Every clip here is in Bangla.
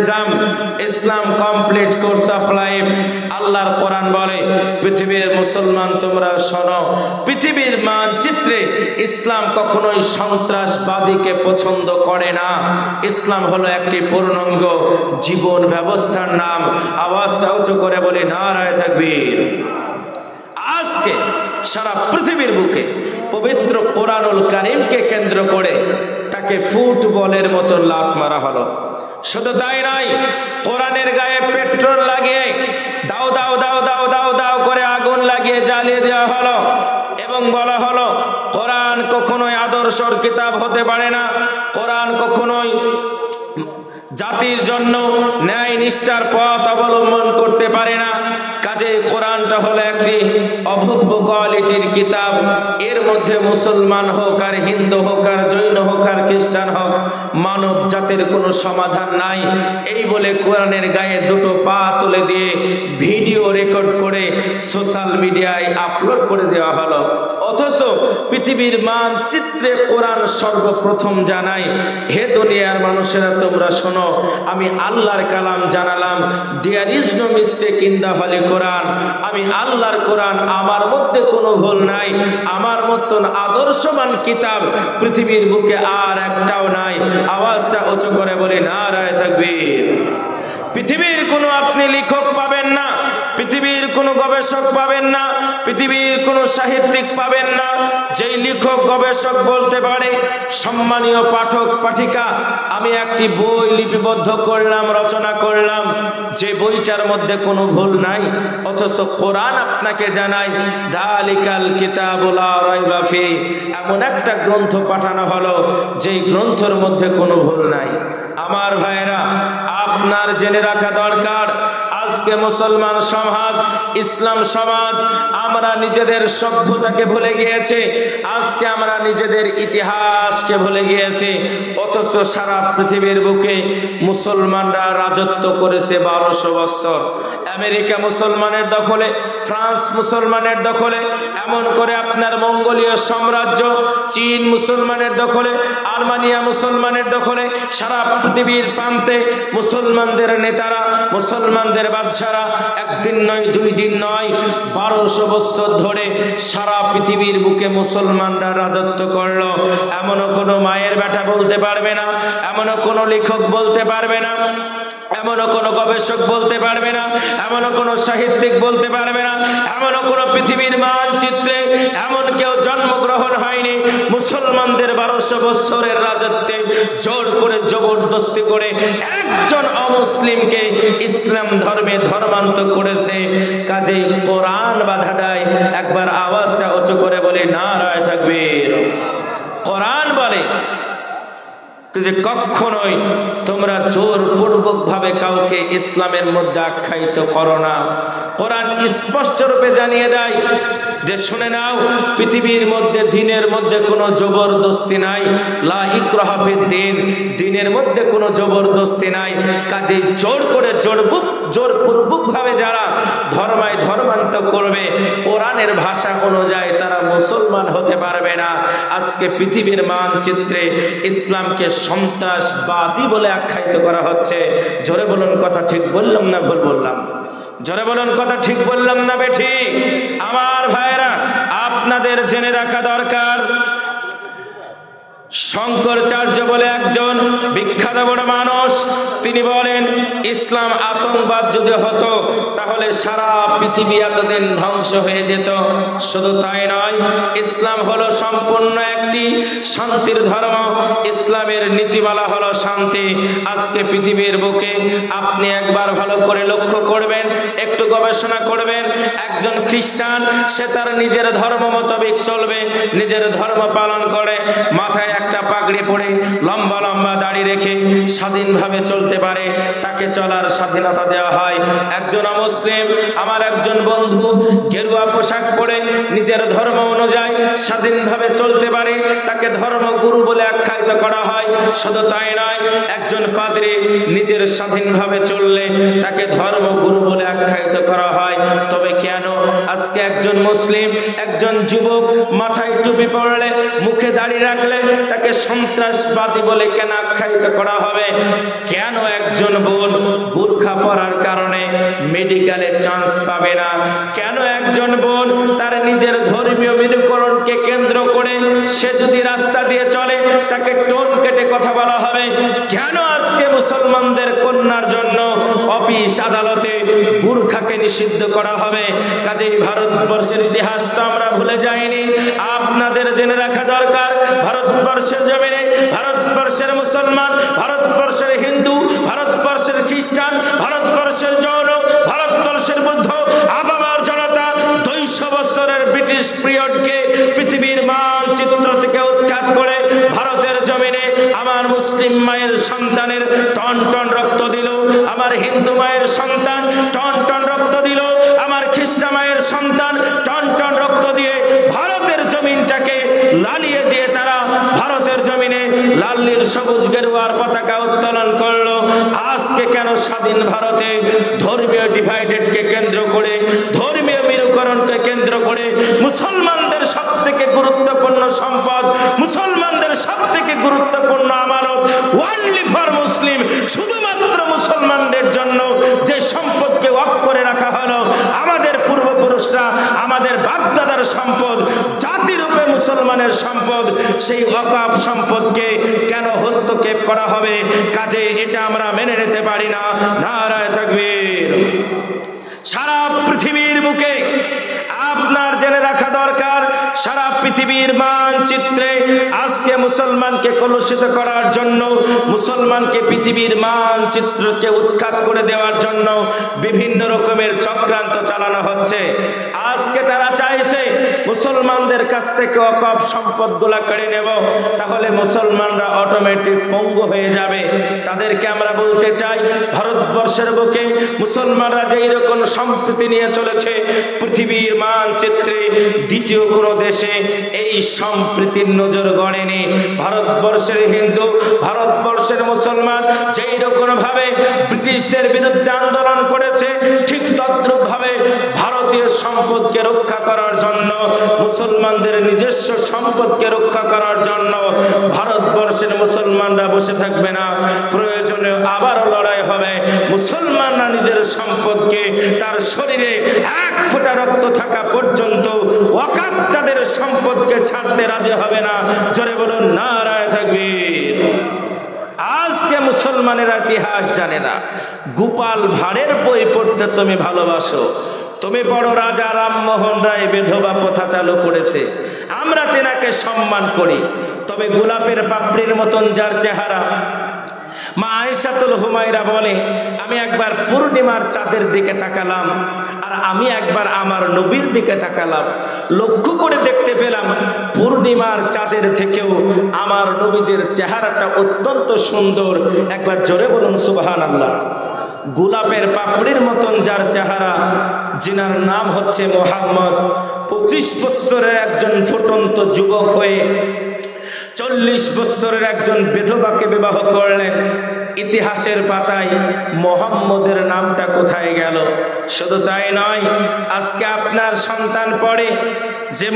Nizam, Islam complete course of life. আল্লাহর কোরআন বলে, পৃথিবীর মুসলমান তোমরা শোনো, পৃথিবীর মানচিত্রে ইসলাম কখনোই সন্ত্রাসবাদীকে পছন্দ করে না। ইসলাম হলো একটি পূর্ণাঙ্গ জীবন ব্যবস্থার নাম। আওয়াজটা উঁচু করে বলি নারায়ে তাকবীর। আজকে সারা পৃথিবীর বুকে পবিত্র কোরআনুল কারীমকে কেন্দ্র করে তাকে ফুটবলের মতো লাত মারা হলো। শুধু তাই নয়, কোরআনের গায়ে পেট্রোল লাগিয়ে দাও দাও দাও দাও দাও দাও করে আগুন লাগিয়ে জ্বালিয়ে দেওয়া হলো এবং বলা হলো কোরআন কখনোই আদর্শর কিতাব হতে পারে না, কোরআন কখনোই জাতির জন্য ন্যায় নিষ্ঠার পথ অবলম্বন করতে পারে না। কাজে কোরআনটা হলো একটি অভব্য কোয়ালিটির কিতাব। এর মধ্যে মুসলমান হোক আর হিন্দু হোক আর জৈন হোক আর খ্রিস্টান হোক, মানব জাতির কোনো সমাধান নাই। এই বলে কোরআনের গায়ে দুটো পা তুলে দিয়ে ভিডিও রেকর্ড করে সোশ্যাল মিডিয়ায় আপলোড করে দেওয়া হলো। অথচ পৃথিবীর মানচিত্রে কোরআন সর্বপ্রথম জানাই, হে দুনিয়ার মানুষেরা তোমরা শোনো, আমি আল্লাহর কালাম জানালাম, there is no mistake in the holy Quran. আমি আল্লাহর কোরআন, আমার মধ্যে কোনো ভুল নাই। আমার মতন আদর্শবান কিতাব পৃথিবীর বুকে আর একটাও নাই। আওয়াজটা উঁচু করে বলি নারায়ে তাকবীর। পৃথিবীর কোনো আপনি লেখক পাবেন না, পৃথিবীর কোনো গবেষক পাবেন না, পৃথিবীর কোনো সাহিত্যিক পাবেন না যেই লেখক গবেষক বলতে পারে, সম্মানীয় পাঠক পাঠিকা, আমি একটি বই লিপিবদ্ধ করলাম, রচনা করলাম, যে বইটার মধ্যে কোনো ভুল নাই। অথচ কোরআন আপনাকে জানায় যালিকাল কিতাবুল লা রাইবা ফি, এমন একটা গ্রন্থ পাঠানো হলো যেই গ্রন্থের মধ্যে কোনো ভুল নাই। আমার ভাইরা, আপনার জেনে রাখা দরকার, আজকে মুসলমান সমাজ, ইসলাম সমাজ, আমরা নিজেদের সভ্যতাকে ভুলে গিয়েছি। আজকে আমরা নিজেদের ইতিহাসকে ভুলে গিয়েছি। অথচ সারা পৃথিবীর বুকে মুসলমানরা রাজত্ব করেছে 1200 বছর। আমেরিকা মুসলমানের দখলে, ফ্রান্স মুসলমানের দখলে, এমন করে আপনার মঙ্গোলীয় সাম্রাজ্য, চীন মুসলমানের দখলে, আর্মেনিয়া মুসলমানের দখলে। সারা পৃথিবীর প্রান্তে মুসলমানদের নেতারা, মুসলমানদের বাদশারা একদিন নয়, 2 দিন নয়, 1200 বছর ধরে সারা পৃথিবীর বুকে মুসলমানরা রাজত্ব করলো। এমনও কোনো মায়ের বেটা বলতে পারবে না, এমনও কোনো লেখক বলতে পারবে না, এমনও কোনো গবেষক বলতে পারবে না, এমনও কোনো সাহিত্যিক বলতে পারবে না, এমনও কোনো পৃথিবীর মানচিত্রে এমন কেউ জন্মগ্রহণ হয়নি মুসলমানদের 1200 বছরের রাজত্বে জোর করে জবরদস্তি করে একজন অমুসলিমকে ইসলাম ধর্মে ধর্মান্তর করেছে। কাজেই কোরআন বাধা দেয়। একবার আওয়াজটা উঁচু করে বলে নারায়ে তাকবীর। কোরআন বলে যে কখনোই তোমরা জোরপূর্বক ভাবে কাউকে ইসলামের মধ্যে আখ্যায়িত করো না। কোরআন স্পষ্ট রূপে জানিয়ে দেয় যে শুনে নাও, পৃথিবীর মধ্যে দিনের মধ্যে কোনো জবরদস্তি নাই। লা ইকরাহা ফিদ্দিন, দিনের মধ্যে কোনো জবরদস্তি নাই। কাজেই জোর করে জোরপূর্বক ভাবে যারা ধর্মান্তর করবে, কোরআনের ভাষা অনুযায়ী তারা মুসলমান হতে পারবে না। আজকে পৃথিবীর মানচিত্রে ইসলামকে সন্ত্রাসবাদী বলে আখ্যায়িত করা হচ্ছে। জোরে বলুন, কথা ঠিক বললাম না ভুল বললাম? জোরে বলুন, কথা ঠিক বললাম না বেঠিক? আমার ভাইরা, আপনাদের জেনে রাখা দরকার, শঙ্করাচার্য বলে একজন বিখ্যাত বড় মানুষ, তিনি বলেন ইসলাম আতঙ্কবাদ যদি হতো তাহলে সারা পৃথিবী এতদিন ধ্বংস হয়ে যেত। শুধু তাই নয়, ইসলাম হলো সম্পূর্ণ একটি শান্তির ধর্ম। ইসলামের নীতিমালা হলো শান্তি। আজকে পৃথিবীর বুকে আপনি একবার ভালো করে লক্ষ্য করবেন, একটু গবেষণা করবেন, একজন খ্রিস্টান সে তার নিজের ধর্ম মোতাবেক চলবে, নিজের ধর্ম পালন করে, মাথায় একটা পাগড়ি পরে লম্বা লম্বা দাড়ি রেখে স্বাধীনভাবে চলতে পারে, তাকে চলার স্বাধীনতা দেওয়া হয়। একজন অমুসলিম, আমার একজন বন্ধু, গেরুয়া পোশাক পরে নিজের ধর্ম অনুযায়ী স্বাধীনভাবে চলতে পারে, তাকে ধর্মগুরু বলে আখ্যায়িত করা হয়। শুধু তাই নয়, একজন পাদ্রী নিজের স্বাধীনভাবে চললে তাকে ধর্মগুরু বলে আখ্যায়িত করা হয়। তবে কেন আজকে একজন মুসলিম, একজন যুবক মাথায় টুপি পরলে, মুখে দাড়ি রাখলে তাকে সন্ত্রাসবাদী বলে কেন আখ্যায়িত করা হবে? কেন একজন একজন বোন বুরখা পরার কারণে মেডিকেলে চান্স পাবে না? কেন একজন বোন তার নিজের ধর্মীয় মেরুকরণকে কেন্দ্র করে সে যদি রাস্তা দিয়ে চলে তাকে টোন কেটে কথা বলা হবে? কেন আজকে মুসলমানদের কন্যার জন্য অফিস আদালতে বুরখাকে নিষিদ্ধ করা হবে? কাজেই ভারতবর্ষের ইতিহাস তো আমরা ভুলে যাইনি। আপনাদের জেনে রাখা দরকার, ভারতবর্ষের জমিনে ভারতবর্ষের মুসলমান, ভারতবর্ষের হিন্দু, ভারতবর্ষের খ্রিস্টান, ভারতবর্ষের জৈন, ভারতবর্ষের বুদ্ধ, আপামর জনতা 200 বছরের ব্রিটিশ পিরিয়ডকে পৃথিবীর মানচিত্র থেকে উৎখাত করে ভারতের জমিনে আমার মুসলিম মায়ের সন্তানের টন টন রক্ত দিল, আমার হিন্দু মায়ের সন্তান টন টন রক্ত দিল, আমার খ্রিস্টান মায়ের সন্তান টন টন রক্ত দিয়ে ভারতের জমিনটাকে লালিয়ে দিয়ে তারা ভারতের জমিনে লাল নীল সবুজ গেরুয়ার পতাকা উত্তোলন করলো। আজকে কেন স্বাধীন ভারতে ধর্মীয় ডিভাইডেডকে কেন্দ্র করে, ধর্মীয় মেরুকরণকে কেন্দ্র করে মুসলমানদের সব থেকে গুরুত্বপূর্ণ সম্পদ, মুসলমানদের সব থেকে গুরুত্বপূর্ণ আমানত, ওনলি ফর মুসলিম, শুধুমাত্র মুসলমানদের জন্য যে সম্পদকে ওয়াক করে রাখা হলো, আমাদের পূর্বপুরুষরা আমাদের বাপদাদার সম্পদ, জাতিরূপে মুসলমানের সম্পদ, সেই ওয়াকফ সম্পদকে কেন হস্তক্ষেপ করা হবে? কাজে এটা আমরা মেনে নিতে পারি না। নারায়ে তাকবীর। সারা পৃথিবীর বুকে আপনার জেনে রাখা দরকার, সারা পৃথিবীর মানচিত্রে আজকে মুসলমানকে কলুষিত করার জন্য, মুসলমানকে পৃথিবীর মানচিত্রকে উৎখাত করে দেওয়ার জন্য বিভিন্ন রকমের চক্রান্ত চালানো হচ্ছে। আজকে তারা চাইছে মুসলমানদের কাছ থেকে ওয়াকফ সম্পদগুলা কেড়ে নেব, তাহলে মুসলমানরা অটোমেটিক পঙ্গু হয়ে যাবে। তাদেরকে আমরা বলতে চাই, ভারতবর্ষের বুকে মুসলমানরা যেই রকম সম্প্রীতি নিয়ে চলেছে, পৃথিবীর মানচিত্রে দ্বিতীয় কোনো দেশে এই সম্প্রীতির নজর গড়েনি। ভারতবর্ষের হিন্দু, ভারতবর্ষের মুসলমান যেই রকম ভাবে ব্রিটিশদের বিরুদ্ধে আন্দোলন করেছে, ঠিক তদ্রূপ ভাবে ভারতীয় সম্পদকে রক্ষা করার জন্য, মুসলমানদের নিজস্ব সম্পদকে রক্ষা করার জন্য ভারতবর্ষের মুসলমানরা বসে থাকবে না। প্রয়োজনে আবারও লড়াই হবে। মুসলমানরা নিজের সম্পদকে, তার শরীরে 1 ফোঁটা রক্ত থাকা পর্যন্ত ওয়াকফ তাদের সম্পদকে ছাড়তে রাজি হবে না। জোরে বলুন নারায়ে তাকবীর। আজকে মুসলমানেরা ইতিহাস জানে না। গোপাল ভাঁড়ের বই পড়তে তুমি ভালোবাসো, তুমি বড় রাজা রামমোহন রায় বিধবা প্রথা চালু করেছে, আমরা তেনাকে সম্মান করি। তবে গোলাপের পাপড়ির মতন যার চেহারা, মা আয়েশাতুল হুমায়রা বলে, আমি একবার পূর্ণিমার চাঁদের দিকে তাকালাম আর আমি একবার আমার নবীর দিকে তাকালাম, লক্ষ্য করে দেখতে পেলাম পূর্ণিমার চাঁদের থেকেও আমার নবীদের চেহারাটা অত্যন্ত সুন্দর। একবার জোরে বলুন সুবহানাল্লাহ। গোলাপের পাপড়ির মতন যার চেহারা, যিনার নাম হচ্ছে মোহাম্মদ, 25 বছরের একজন ফুটন্ত যুবক হয়ে 40 বছরের একজন বিধবাকে বিবাহ করলেন। ইতিহাসের পাতায় মোহাম্মদের নামটা কোথায় গেল? শুধু তাই নয়, আজকে আপনার সন্তান পড়ে যে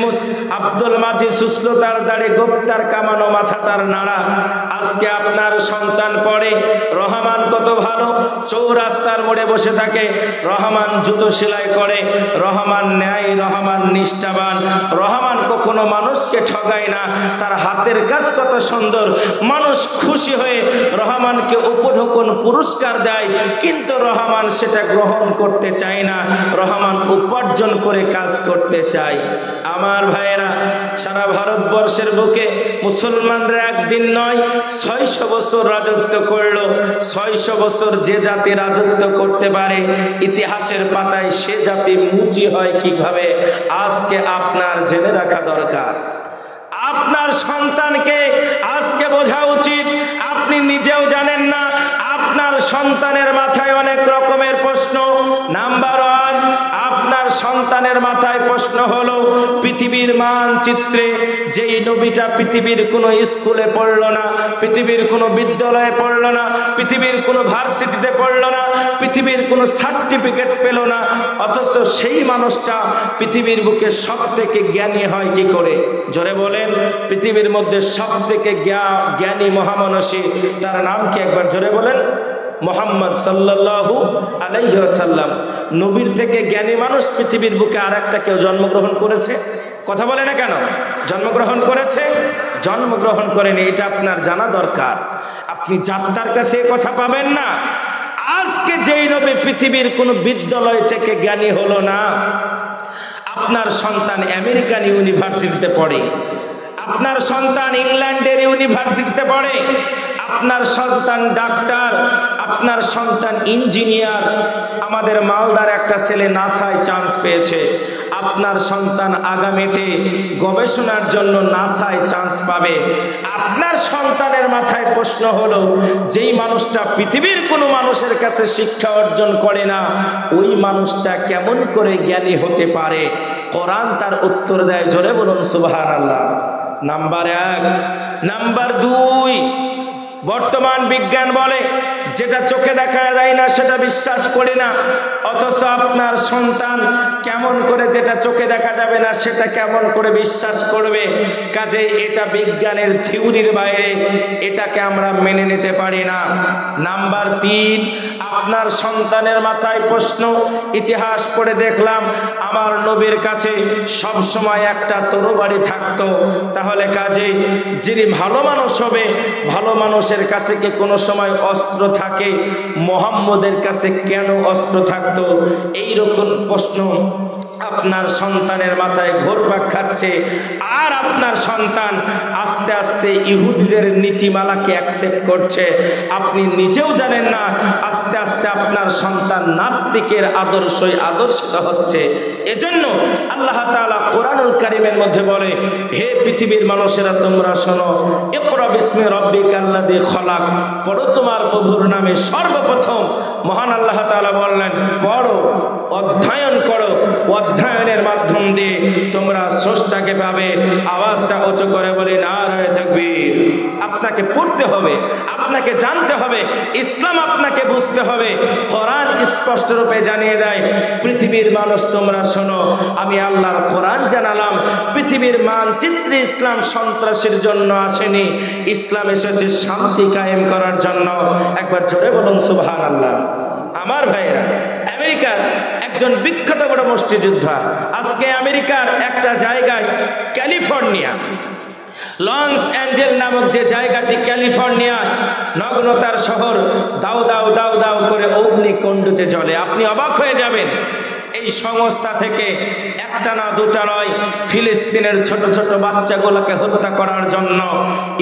আব্দুল মাজিদ সুসলতার দাড়ি, গোপ্তার কামানো মাথা তার নাড়া। আজকে আপনার সন্তান পড়ে রহমান কত ভালো, চৌরাস্তার মোড়ে বসে থাকে, রহমান জুতো সেলাই করে, রহমান ন্যায়, রহমান নিষ্ঠাবান, রহমান কখনো মানুষকে ঠগায় না, তার হাতের কাজ কত সুন্দর। মানুষ খুশি হয়ে রহমানকে উপঢৌকন পুরস্কার দেয়, কিন্তু রহমান সেটা গ্রহণ করতে চায় না, রহমান উপার্জন করে কাজ করতে চায়। আমার ভাইয়েরা, সারা ভারতবর্ষের বুকে মুসলমানরা একদিন নয় 600 বছর রাজত্ব করলো। 600 বছর যে জাতি রাজত্ব করতে পারে, ইতিহাসের পাতায় সে জাতি মুচি হয় কিভাবে, আজকে আপনার জেনে রাখা দরকার। আপনার সন্তানকে আজকে বোঝা উচিত, আপনি নিজেও জানেন না, আপনার সন্তানের মাথায় অনেক রকমের প্রশ্ন। নাম্বার 1, আপনার সন্তানের মাথায় প্রশ্ন হলো, পৃথিবীর মানচিত্রে যেই নবীটা পৃথিবীর কোনো স্কুলে পড়লো না, পৃথিবীর কোনো বিদ্যালয়ে পড়লো না, পৃথিবীর কোনো ভার্সিটিতে পড়লো না, পৃথিবীর কোনো সার্টিফিকেট পেল না, অথচ সেই মানুষটা পৃথিবীর বুকে সব থেকে জ্ঞানী হয় কি করে? জোরে বলেন, পৃথিবীর মধ্যে সব থেকে জ্ঞানী মহামানসী, তার নাম কি? একবার জোরে বলেন। মুহাম্মদ সাল্লাল্লাহু আলাইহি ওয়াসাল্লাম। নবীর থেকে জ্ঞানী মানুষ পৃথিবীর বুকে আর একটা কেউ জন্মগ্রহণ করেছে? কথা বলে না কেন? জন্মগ্রহণ করেছে? জন্মগ্রহণ করেনি, এটা আপনার জানা দরকার। আপনি যাত্রার কাছে কথা পাবেন না। আজকে যেই নবী পৃথিবীর কোনো বিদ্যালয় থেকে জ্ঞানী হলো না, আপনার সন্তান আমেরিকান ইউনিভার্সিটিতে পড়ে, আপনার সন্তান ইংল্যান্ডের ইউনিভার্সিটিতে পড়ে, আপনার সন্তান ডাক্তার, আপনার সন্তান ইঞ্জিনিয়ার। আমাদের মালদার একটা ছেলে নাসায় চান্স পেয়েছে। আপনার সন্তান আগামীতে গবেষণার জন্য নাসায় চান্স পাবে। আপনার সন্তানের মাথায় প্রশ্ন হলো, যেই মানুষটা পৃথিবীর কোনো মানুষের কাছে শিক্ষা অর্জন করে না, ওই মানুষটা কেমন করে জ্ঞানী হতে পারে? কোরআন তার উত্তর দেয়, জোরে বলুন সুবহানাল্লাহ। নাম্বার 1। নাম্বার 2, বর্তমান বিজ্ঞান বলে যেটা চোখে দেখা যায় না সেটা বিশ্বাস করি না, অথচ আপনার সন্তান কেমন করে যেটা চোখে দেখা যাবে না সেটা কেমন করে বিশ্বাস করবে? কাজে এটা বিজ্ঞানের থিওরির বাইরে, এটাকে আমরা মেনে নিতে পারি না। নাম্বার 3, আপনার সন্তানের মাথায় প্রশ্ন, ইতিহাস পড়ে দেখলাম আমার নবীর কাছে সব সময় একটা তরবারি থাকতো, তাহলে কাজে যিনি ভালো মানুষ হবে, ভালো মানুষের কাছে কি কোনো সময় অস্ত্র থাকে? মুহাম্মদের কাছে কেন অস্ত্র থাকতো? এইরকম প্রশ্ন আপনার সন্তানের মাথায় ঘুরপাক খাচ্ছে। আর আপনার সন্তান আস্তে আস্তে ইহুদিদের নীতিমালাকে অ্যাকসেপ্ট করছে, আপনি নিজেও জানেন না। আস্তে আস্তে আপনার সন্তান নাস্তিকের আদর্শই আদর্শিত হচ্ছে। এজন্য আল্লাহ তাআলা কোরআনুল কারীমের মধ্যে বলে, হে পৃথিবীর মানুষেরা তোমরা শোনো, ইকরা বিসমি রাব্বিকাল্লাযী খলাক, পড়ো তোমার প্রভুর নামে সর্বপ্রথম। মহান আল্লাহ তাআলা বললেন, পড়ো, অধ্যয়ন করো, অধ্যয়নের মাধ্যম দিয়ে তোমরা স্রষ্টাকে পাবে। আওয়াজটা উঁচু করে বলি নারায়ে তাকবীর। আপনাকে পড়তে হবে, আপনাকে জানতে হবে, ইসলাম আপনাকে বুঝতে হবে। কোরআন স্পষ্ট রূপে জানিয়ে দেয়, পৃথিবীর মানুষ তোমরা শোনো, আমি আল্লাহর কোরআন জানালাম। পৃথিবীর মানচিত্রে ইসলাম সন্ত্রাসের জন্য আসেনি, ইসলাম এসেছে শান্তি কায়েম করার জন্য। একবার জোরে বলুন সুবহানাল্লাহ। আমার ভাইয়েরা, আমেরিকার একজন বিখ্যাত বড় মুষ্টিযোদ্ধা, আজকে আমেরিকার একটা জায়গায়, ক্যালিফোর্নিয়া, লস অ্যাঞ্জেল নামক যে জায়গাটি ক্যালিফোর্নিয়া, নগ্নতার শহর, দাউ দাউ দাউ দাউ করে অগ্নিকুণ্ডতে জ্বলে। আপনি অবাক হয়ে যাবেন। এই সংস্থা থেকে একটা না দুটা নয়, ফিলিস্তিনের ছোট ছোট বাচ্চাগুলোকে হত্যা করার জন্য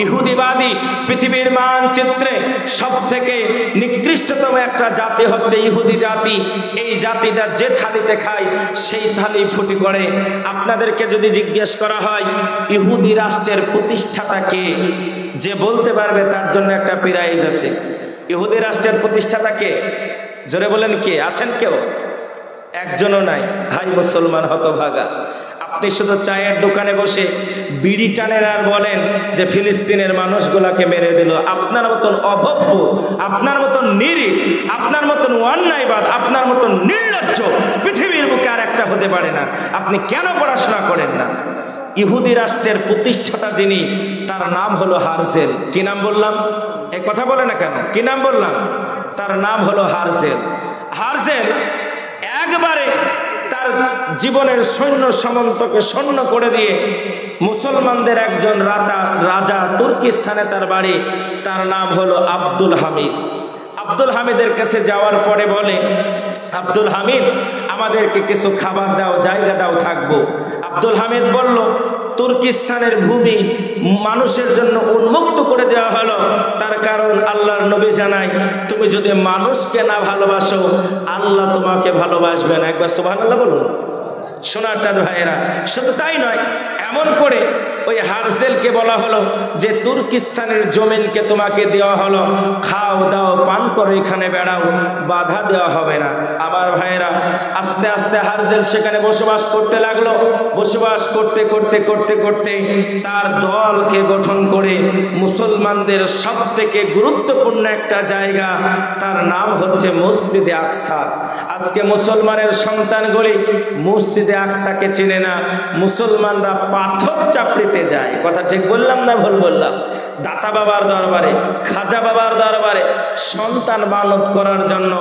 ইহুদিবাদী পৃথিবীর মানচিত্রে সব থেকে নিকৃষ্টতম একটা জাতি হচ্ছে ইহুদি জাতি। এই জাতিটা যে থালিতে খায় সেই থালি ফুটি করে। আপনাদেরকে যদি জিজ্ঞেস করা হয় ইহুদি রাষ্ট্রের প্রতিষ্ঠাতা কে, যে বলতে পারবে তার জন্য একটা প্রাইজ আছে। ইহুদি রাষ্ট্রের প্রতিষ্ঠাতা কে? জোরে বলেন, কে আছেন? কেউ একজনও নাই। হাই মুসলমান হতভাগা, আপনি শুধু চায়ের দোকানে বসে বিড়ি টানেন আর বলেন যে ফিলিস্তিনের মানুষগুলাকে মেরে দিল। আপনার মতন অভব্য, আপনার মতন নিরীহ, আপনার মতন অন্যায়বাদ, আপনার মতন নির্লজ্জ পৃথিবীর বুকে আর একটা হতে পারে না। আপনি কেন পড়াশোনা করেন না? ইহুদি রাষ্ট্রের প্রতিষ্ঠাতা যিনি, তার নাম হলো হারজেল। কি নাম বললাম? এই কথা বলে না কেন? কি নাম বললাম? তার নাম হলো হারজেল। হারজেল একবারে তার জীবনের সৈন্য সামন্তকে শূন্য করে দিয়ে মুসলমানদের একজন রাজা, তুর্কিস্তানে তার বাড়ি, তার নাম হলো আব্দুল হামিদ। আব্দুল হামিদের কাছে যাওয়ার পরে বলে, আব্দুল হামিদ আমাদেরকে কিছু খাবার দাও, জায়গা দাও, থাকবো। আব্দুল হামিদ বলল, তুর্কিস্তানের ভূমি মানুষের জন্য উন্মুক্ত করে দেওয়া হলো, তার কারণ আল্লাহর নবী জানায়, তুমি যদি মানুষকে না ভালোবাসো আল্লাহ তোমাকে ভালোবাসবে না। একবার সুবহানাল্লাহ বলুন। সোনার চাঁদ ভাইয়েরা, শুধু তাই নয়, এমন করে ওই হারজেলকে বলা হলো যে তুর্কিস্তানের জমিনকে তোমাকে দেওয়া হলো, খাও দাও পান করো, এখানে বেড়াও, বাধা দেওয়া হবে না। আমার ভাইয়েরা, আস্তে আস্তে হারজেল সেখানে বসবাস করতে লাগলো। বসবাস করতে করতে করতে করতে তার দলকে গঠন করে মুসলমানদের সব থেকে গুরুত্বপূর্ণ একটা জায়গা, তার নাম হচ্ছে মসজিদে আকসা। আজকে মুসলমানের সন্তানগুলি মসজিদে আকসাকে চিনে না। মুসলমানরা পাথর চাপড়িতে কাছে যায়। কথা ঠিক বললাম না ভুল বললাম? দাতা বাবার দরবারে, খাজা বাবার দরবারে সন্তান মানত করার জন্য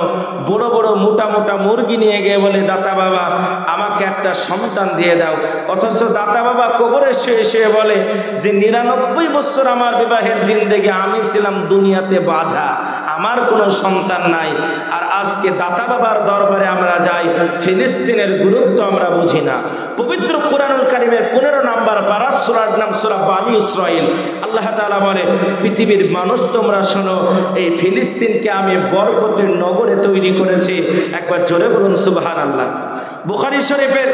বড় বড় মোটা মোটা মুরগি নিয়ে গিয়ে বলে, দাতা বাবা আমাকে একটা সন্তান দিয়ে দাও। অথচ দাতা বাবা কবরে শুয়ে শুয়ে বলে যে 99 বছর আমার বিবাহের জিন্দেগি আমি ছিলাম দুনিয়াতে বাঁঝা, আমার কোনো সন্তান নাই। আর আজকে দাতা বাবার দরবারে আমরা যাই, ফিলিস্তিনের গুরুত্ব আমরা বুঝি না। পবিত্র কোরআনুল কারীমের 15 নম্বর পারা, সূরার নাম সূরা বানী ইসরাঈল। আল্লাহ তাআলা বলে, পৃথিবীর মানুষ তোমরা শোনো, এই ফিলিস্তিনকে আমি বরকতের নগরে তৈরি করেছি। একবার জোরে বলুন সুবহানাল্লাহ। বুখারী শরীফের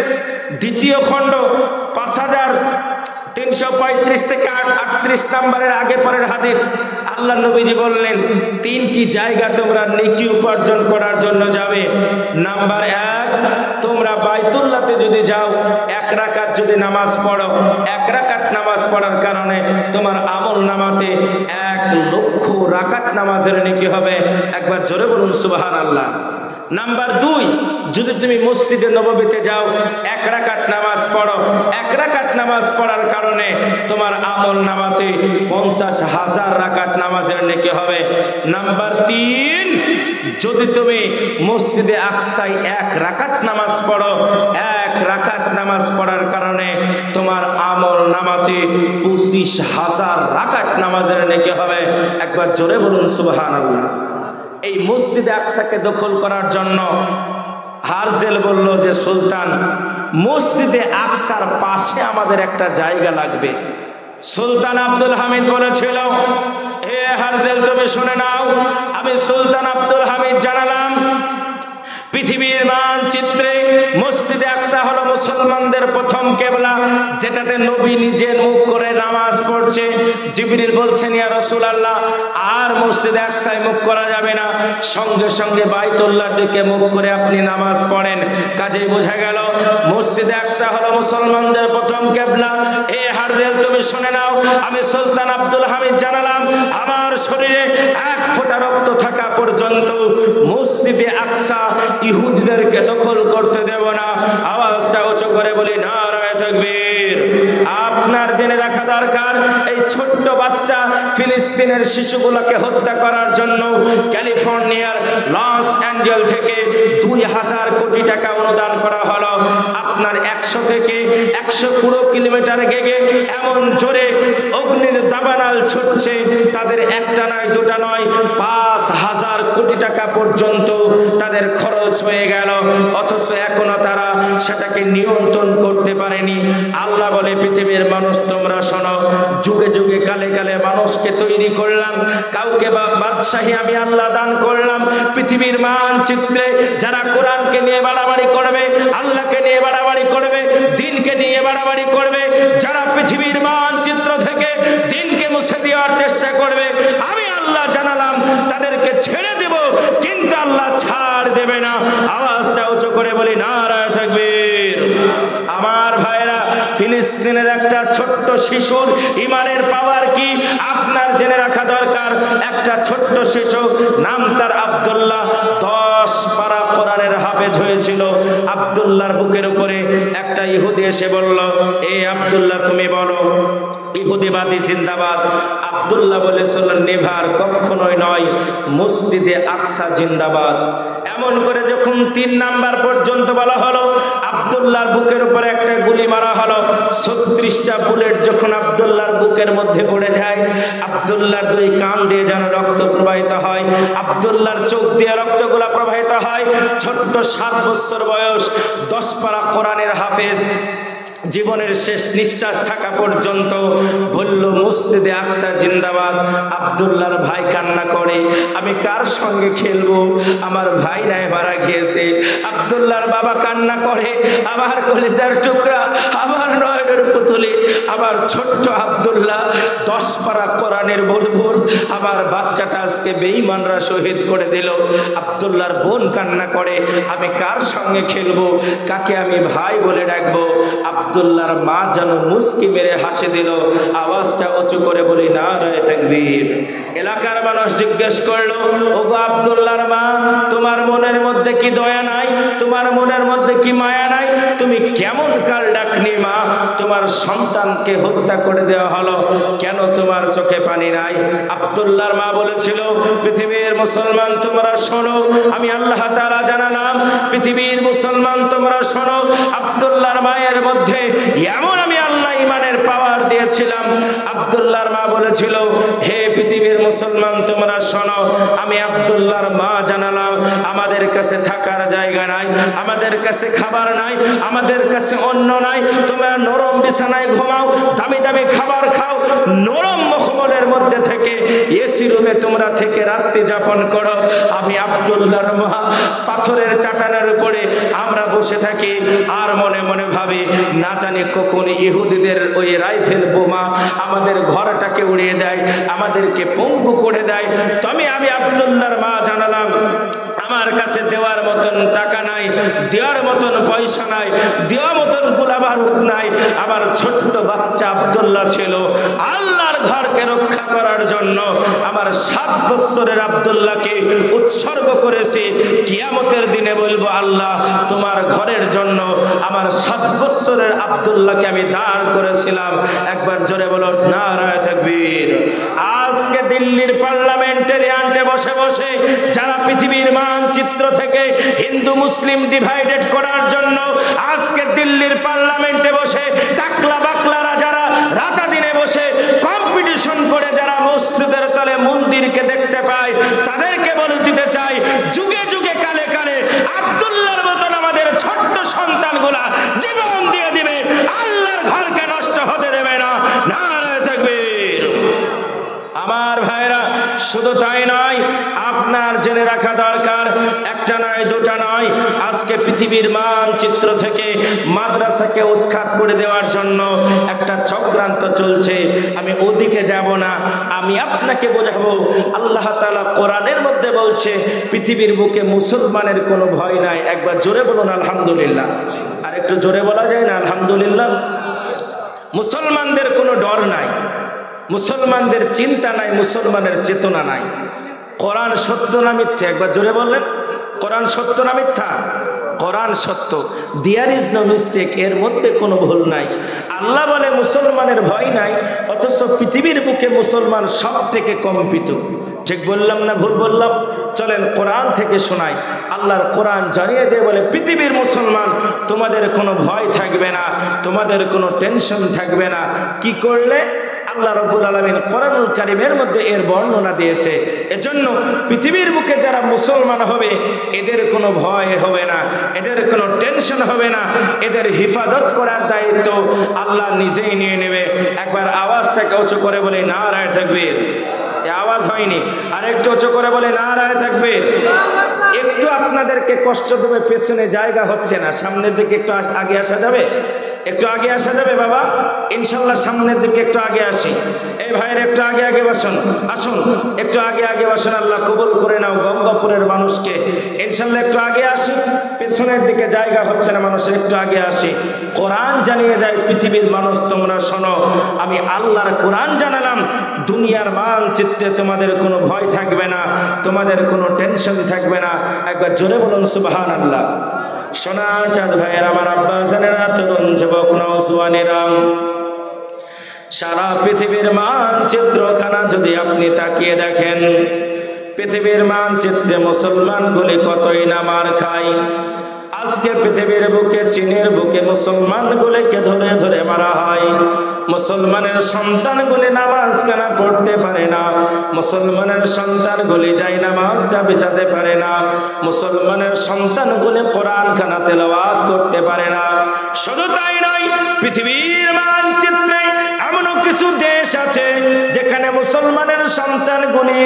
2য় খণ্ড 5335 থেকে 38 নম্বরের আগে পরের হাদিস। আল্লাহ নবীজি বললেন, 3টি জায়গা তোমরা নেকি উপার্জন করার জন্য যাবে। নাম্বার 1, তোমরা বাইতুল্লাহতে যদি যাও, 1 রাকাত যদি নামাজ পড়ো, 1 রাকাত নামাজ পড়ার কারণে তোমার আমল নামাতে 1 লক্ষ রাকাত নামাজের নেকি হবে। একবার জোরে বলুন সুবহানাল্লাহ। নাম্বার 2, যদি তুমি মসজিদে নববীতে যাও, 1 রাকাত নামাজ পড়ো, 1 রাকাত নামাজ পড়ার কারণে তোমার আমল নামাতে 50,000 রাকাত নামাজের নেকি হবে। নাম্বার 3, যদি তুমি মসজিদে আকসায় 1 রাকাত নামাজ পড়ো, 1 রাকাত নামাজ পড়ার কারণে তোমার আমল নামাতে 25,000 রাকাত নামাজের নেকি হবে। একবার জোরে বলুন সুবহানাল্লাহ। এই মসজিদে আকসাকে দখল করার জন্য হারজেল বলল যে, সুলতান মসজিদে আকসার পাশে আমাদের একটা জায়গা লাগবে। সুলতান আব্দুল হামিদ বলেছিল, হে হারজেল তুমি শুনে নাও, আমি সুলতান আব্দুল হামিদ জানালাম পৃথিবীর মানচিত্রে মসজিদে আকসা হলো মুসলমানদের প্রথম কেবলা, যেটাতে নবী নিজে মুখ করে নামাজ পড়ছে। জিবরিল বলছেন, ইয়া রাসূলুল্লাহ আর মসজিদে আকসায় মুখ করা যাবে না, সঙ্গে সঙ্গে বাইতুল্লাহর দিকে মুখ করে আপনি নামাজ পড়েন। কাজেই বোঝা গেল মসজিদে আকসা হলো মুসলমানদের প্রথম কেবলা। এ হারজেল তুমি শুনে নাও, আমি সুলতান আব্দুল হামিদ জানালাম আমার শরীরে 1 ফোঁটা রক্ত থাকা পর্যন্ত মসজিদে আকসা ইহুদিদেরকে দখল করতে দেব না। আওয়াজটা উঁচু করে বলি নারায়ে তাকবীর। আপনার জেনে রাখা দরকার, এই ছোট্ট বাচ্চা ফিলিস্তিনের শিশুগুলোকে হত্যা করার জন্য ক্যালিফোর্নিয়ার লস অ্যাঞ্জেল থেকে 2000 কোটি টাকা অনুদান করা হলো। আপনার 100 থেকে 120 কিলোমিটার বেগে এমন জোরে অগ্নির দাবানল ছুটছে, তাদের একটা নয় দুটা নয় 5000 কোটি টাকা পর্যন্ত তাদের খরচ হয়ে গেল, অথচ এখনো তারা সেটাকে নিয়ন্ত্রণ করতে পারেনি। আল্লাহ বলে, পৃথিবীর মানুষ তোমরা শোনো, যুগে যুগে কালে কালে মানুষকে তৈরি করলাম, কাউকে বাদশাহী আমি আল্লাহ দান করলাম। পৃথিবীর মানচিত্রে যারা কোরআনকে নিয়ে বাড়াবাড়ি করবে, আল্লাহকে নিয়ে বাড়াবাড়ি করবে, দিনকে নিয়ে বাড়াবাড়ি করবে, যারা পৃথিবীর মানচিত্র থেকে দিনকে মুছে দেওয়ার চেষ্টা করবে, আমি আল্লাহ জানালাম তাদেরকে ছেড়ে দেব, কিন্তু আল্লাহ ছাড় দেবে না। আওয়াজটা উঁচু করে বলি নারায়ে তাকবীর। আমার ভাইরা, ফিলিস্তিনের একটা ছোট্ট শিশুর ইমানের পাওয়ার কি আপনার জেনে রাখা দরকার। একটা ছোট্ট শিশু, নাম তার আব্দুল্লাহ, 10 পারা কোরআনের হাফেজ হয়েছিল। আব্দুল্লাহর বুকের উপরে একটা ইহুদি এসে বলল, এই আব্দুল্লাহ তুমি বলো ইহুদিবাদী জিন্দাবাদ। আব্দুল্লাহ বলেছিলেন, নেভার, কখনোই নয়, মসজিদে আকসা জিন্দাবাদ। এমন করে যখন 3 নাম্বার পর্যন্ত বলা হলো, আব্দুল্লাহর বুকের উপরে একটা গুলি মারা হলো। 36টা বুলেট যখন আব্দুল্লাহর বুকের মধ্যে পড়ে যায়, আব্দুল্লাহর 2 কান দিয়ে যেন রক্ত প্রবাহিত হয়, আব্দুল্লাহর চোখ দিয়ে রক্তগুলা প্রবাহিত হয়। ছোট্ট 7 বছর বয়স, 10 পারা কোরআনের হাফেজ, জীবনের শেষ নিঃশ্বাস থাকা পর্যন্ত বলল মসজিদে আকসা জিন্দাবাদ। আব্দুল্লাহর ভাই কান্না করে, আমি কার সঙ্গে খেলবো, আমার ভাই নাই মারা গিয়েছে। আব্দুল্লাহর বাবা কান্না করে, আমার কলিজার টুকরা, আমার নয়নের পুতুলি, আমার ছোট্ট আব্দুল্লাহ 10 পারা কোরআনের বুলবুল, আমার বাচ্চাটা আজকে বেঈমানরা শহীদ করে দিল। আব্দুল্লাহর বোন কান্না করে, আমি কার সঙ্গে খেলবো, কাকে আমি ভাই বলে ডাকবো। আব্দুল্লাহর মা যেন মুস্কি মেরে হাসি দিল। আওয়াজটা উঁচু করে বলি নারায়ে তাকবীর। এলাকার মানুষ জিজ্ঞেস করলো, ওগো আব্দুল্লাহর মা, তোমার মনের মধ্যে কি দয়া নাই, তোমার মনের মধ্যে কি মায়া নাই, তুমি কেমন কাল ডাকনি মা? তোমার সন্তানকে হত্যা করে দেওয়া হলো, কেন তোমার চোখে পানি নাই? আব্দুল্লাহর মা বলেছিল, পৃথিবীর মুসলমান তোমরা শোনো, আমি আল্লাহ তাআলা জানালাম, পৃথিবীর মুসলমান তোমরা শোনো, আব্দুল্লাহর মায়ের মধ্যে এমন আমি আল্লাহ ইমানের পাওয়ার দিয়েছিলাম। আব্দুল্লাহর মা বলেছিল, হে পৃথিবীর মুসলমান তোমরা শোনো, আমি আব্দুল্লাহর মা জানালাম, আমাদের কাছে থাকার জায়গা নাই, আমাদের কাছে খাবার নাই, আমাদের কাছে অন্ন নাই, তোমরা নরম বিছানায় ঘুমাও, দামি দামি খাবার খাও, নরম মখমলের মধ্যে থেকে এসি রুমে তোমরা থেকে রাত্রি যাপন করো। আমি আব্দুল্লাহর মা পাথরের চাটানের উপরে আমরা বসে থাকি আর মনে মনে ভাবি, না জানি কখন ইহুদিদের ওই রাইফেল বোমা আমাদের ঘরটাকে উড়িয়ে দেয়, আমাদেরকে পঙ্গু করে দেয়। তবে আমি আব্দুল্লাহর মা জানালাম, আমার কাছে দেওয়ার মতন টাকা নাই, দেওয়ার মতন পয়সা নাই, দেওয়ার মতন গোলা বারুদ নাই। আমার ছোট্ট বাচ্চা আব্দুল্লাহ ছিল, আল্লাহর ঘরকে রক্ষা করার জন্য আমার 7 বছরের আব্দুল্লাহকে উৎসর্গ করেছি। কিয়ামতের দিনে বলবো, আল্লাহ তোমার ঘরের জন্য আমার 7 বছরের আব্দুল্লাহকে আমি দান করেছিলাম। একবার জোরে বলো নারায়ে তাকবীর। আজকে দিল্লির পার্লামেন্টারিয়ানটে বসে বসে যারা পৃথিবীর মানচিত্র থেকে হিন্দু মুসলিম ডিভাইডেড করার জন্য আজকে দিল্লির পার্লামেন্টে বসে টাকলা বাকলারা যারা রাতা দিনে বসে কম্পিটিশন করে যারা মসজিদের তলে মন্দিরকে দেখতে পায়, তাদেরকে বলে দিতে চাই, যুগে যুগে কালে কালে আব্দুল্লাহর মতন আমাদের ছোট্ট সন্তানগুলা জীবন দিয়ে দিবে, আল্লাহর ঘরকে নষ্ট হতে দেবে না। নারায়ে তাকবীর। আমার ভাইরা, শুধু তাই নয়, আপনার জেনে রাখা দরকার, একটা নয় দুটা নয়, আজকে পৃথিবীর মানচিত্র থেকে মাদ্রাসাকে উৎখাত করে দেওয়ার জন্য একটা চক্রান্ত চলছে। আমি ওদিকে যাব না, আমি আপনাকে বোঝাবো। আল্লাহ তাআলা কোরআনের মধ্যে বলছে, পৃথিবীর বুকে মুসলমানের কোনো ভয় নাই। একবার জোরে বলুন আলহামদুলিল্লাহ। আর একটু জোরে বলা যায় না আলহামদুলিল্লাহ? মুসলমানদের কোনো ডর নাই, মুসলমানদের চিন্তা নাই, মুসলমানের চেতনা নাই। কোরআন সত্য না মিথ্যা? একবার জোরে বললেন, কোরআন সত্য না মিথ্যা? কোরআন সত্য, দেয়ার ইজ নো মিস্টেক, এর মধ্যে কোনো ভুল নাই। আল্লাহ বলে মুসলমানের ভয় নাই, অথচ পৃথিবীর বুকে মুসলমান সব থেকে কম্পিত। ঠিক বললাম না ভুল বললাম? চলেন কোরআন থেকে শোনাই। আল্লাহর কোরআন জানিয়ে দেয়, বলে পৃথিবীর মুসলমান তোমাদের কোনো ভয় থাকবে না, তোমাদের কোনো টেনশন থাকবে না। কি করলে? আল্লাহ রাব্বুল আলামিন কোরআনুল কারীমের মধ্যে এর বর্ণনা দিয়েছে। এজন্য পৃথিবীর বুকে যারা মুসলমান হবে, এদের কোনো ভয় হবে না, এদের কোনো টেনশন হবে না, এদের হিফাজত করার দায়িত্ব আল্লাহ নিজেই নিয়ে নেবে। একবার আওয়াজটাকে উঁচু করে বলে নারায়ে তাকবীর। আওয়াজ হয়নি, আর একটু উঁচু করে বলে নারায়ে তাকবীর। একটু আপনাদেরকে কষ্ট দেবে, পেছনে জায়গা হচ্ছে না, সামনের দিকে একটু আগে আসা যাবে? একটু আগে আসা যাবে বাবা? ইনশাল্লাহ সামনের দিকে একটু আগে আসি। এই ভাইয়ের একটু আগে আগে বসুন, আসুন একটু আগে আগে বসুন। আল্লাহ কবুল করে নাও গঙ্গাপুরের মানুষকে। ইনশাল্লাহ একটু আগে আসি, পেছনের দিকে জায়গা হচ্ছে না মানুষের, একটু আগে আসি। কোরআন জানিয়ে দেয়, পৃথিবীর মানুষ তোমরা শোনো, আমি আল্লাহর কোরআন জানালাম, দুনিয়ার মানচিত্রে তোমাদের কোনো ভয় থাকবে না, তোমাদের কোনো টেনশন থাকবে না। একবার জোরে বলুন সুবহানাল্লাহ। সোনার চাঁদ ভাইয়ের, আমার আব্বা জানেরা, তরুণ যুবক নওজোয়ানেরা, সারা পৃথিবীর মানচিত্রখানা যদি আপনি তাকিয়ে দেখেন, পৃথিবীর মানচিত্রে মুসলমানগুলি কতই না মার খায়। আজকে পৃথিবীর বুকে, চীনের বুকে মুসলমানগুলিকে ধরে ধরে মারা হয়। মুসলমানের সন্তানগুলি নামাজ কেনা পড়তে পারে না, মুসলমানের সন্তানগুলি যাই নামাজটা বিছাতে পারে না, মুসলমানের সন্তানগুলি কোরআন খানা তেলাওয়াত করতে পারে না। শুধু তাই নয়, পৃথিবীর মানচিত্রে এমনও কিছু দেশ আছে যেখানে মুসলমানের সন্তানগুলি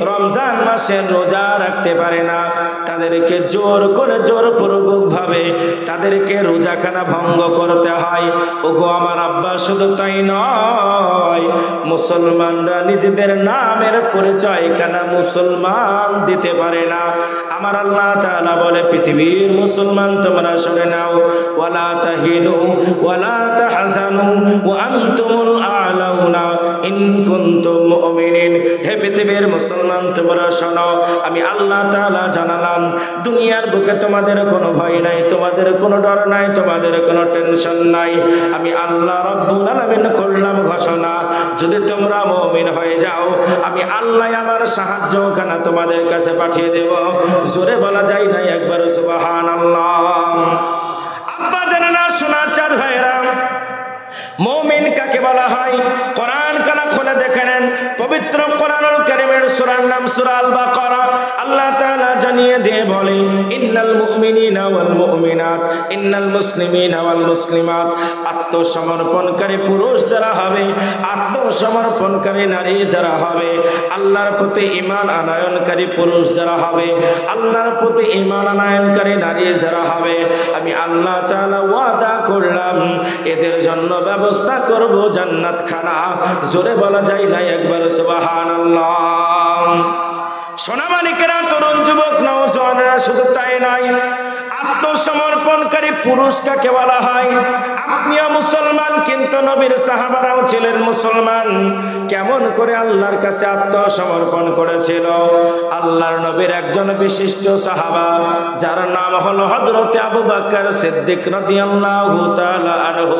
রমজান মাসে রোজা রাখতে পারে না। তাদেরকে জোর করে, জোরপূর্বক ভাবে তাদেরকে রোজাখানা ভঙ্গ করতে হয়। ওগো আমার আব্বা, শুধু তাই নয়, মুসলমানরা নিজেদের নামের পরিচয় কেন মুসলমান দিতে পারে না। আমার আল্লাহ তাআলা বলে, পৃথিবীর মুসলমান তোমরা শুনে নাও, ওয়ালা তাহিনু ওয়ালা তাহজানু ওয়া আনতুমুল আ'লাউনা ইন কুনতুম মুমিনিন। হে পৃথিবীর মুসলমান তোমরা শোনো, আমি আল্লাহ তাআলা জানালাম দুনিয়ার বুকে তোমাদের কোনো ভয় নাই, তোমাদের কোনো ডর নাই, তোমাদের কোনো টেনশন নাই। আমি আল্লাহ রাব্বুল আলামিন করলাম ঘোষণা, যদি তোমরা মুমিন হয়ে যাও আমি আল্লাহ আমার সাহায্যখানা তোমাদের কাছে পাঠিয়ে দেব। জোরে বলা যায় না একবার সুবহানাল্লাহ। আব্বা জানেন না, সোনার চাঁদ ভাইরা, মুমিন কাকে বলা হয়? কোরআন কানা খুলে দেখে নেন, পবিত্র কোরআনুল কারীমের সূরার নাম সূরা আল বাকারা। আল্লাহ তাআলা জানিয়ে দিয়ে বলে, ইন্নাল মুমিনিনা ওয়াল মুমিনাত ইন্নাল মুসলিমিনা ওয়াল মুসলিমাত। আত্মসমর্পণকারী পুরুষ যারা হবে, আত্মসমর্পণকারী নারী যারা হবে, আল্লাহর প্রতি ঈমান আনয়নকারী পুরুষ যারা হবে, আল্লাহর প্রতি ঈমান আনয়নকারী নারী যারা হবে, আমি আল্লাহ তাআলা ওয়াদা করলাম এদের জন্য ব্যবস্থা করব জান্নাত খানা। জোরে বলা যায় না একবার সুবহানাল্লাহ। সোনামানিকেরা, তরুণ যুবক নওজওয়ানেরা, শুধু তাই নয়, আত্মসমর্পণকারী পুরুষ কাকে বলা হয়? আপনিও মুসলমান, কিন্তু নবীর সাহাবারাও ছিলেন মুসলমান। কেমন করে আল্লাহর কাছে আত্মসমর্পণ করেছিল? আল্লাহর নবীর একজন বিশিষ্ট সাহাবা, যার নাম হলো হযরতে আবু বকর সিদ্দিক রাদিয়াল্লাহু তাআলা আনহু।